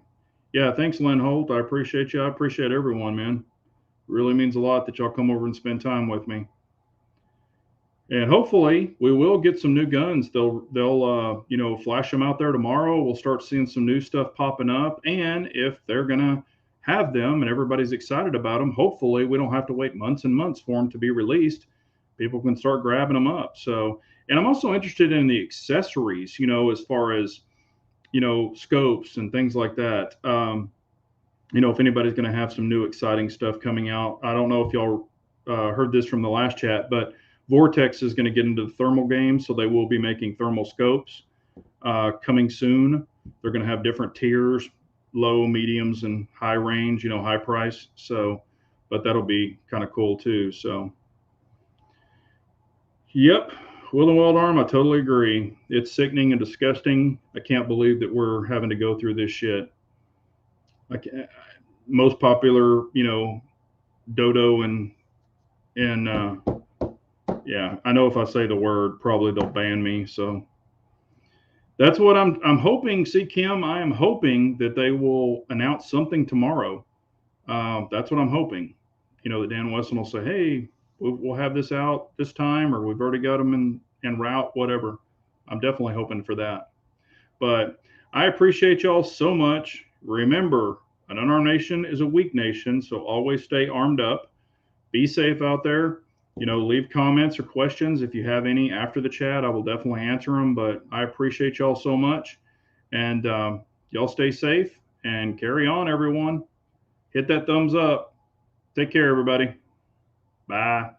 Yeah, thanks, Lynn Holt. I appreciate you. I appreciate everyone, man. Really means a lot that y'all come over and spend time with me. And hopefully we will get some new guns. They'll flash them out there tomorrow. We'll start seeing some new stuff popping up. And if they're gonna have them and everybody's excited about them, hopefully we don't have to wait months and months for them to be released. People can start grabbing them up. So, and I'm also interested in the accessories, as far as, scopes and things like that. If anybody's going to have some new exciting stuff coming out. I don't know if y'all heard this from the last chat, but Vortex is going to get into the thermal game, so they will be making thermal scopes coming soon. They're going to have different tiers, low, mediums, and high range, high price. So, but that'll be kind of cool too. So, yep. Will and Weld Arm, I totally agree. It's sickening and disgusting. I can't believe that we're having to go through this shit. Most popular, dodo and yeah, I know if I say the word, probably they'll ban me. So that's what I'm hoping. See, Kim, I am hoping that they will announce something tomorrow. That's what I'm hoping. That Dan Wesson will say, hey, we'll have this out this time, or we've already got them en route, whatever. I'm definitely hoping for that. But I appreciate y'all so much. Remember, an unarmed nation is a weak nation, so always stay armed up. Be safe out there. Leave comments or questions if you have any after the chat. I will definitely answer them. But I appreciate y'all so much. And y'all stay safe and carry on, everyone. Hit that thumbs up. Take care, everybody. Bye.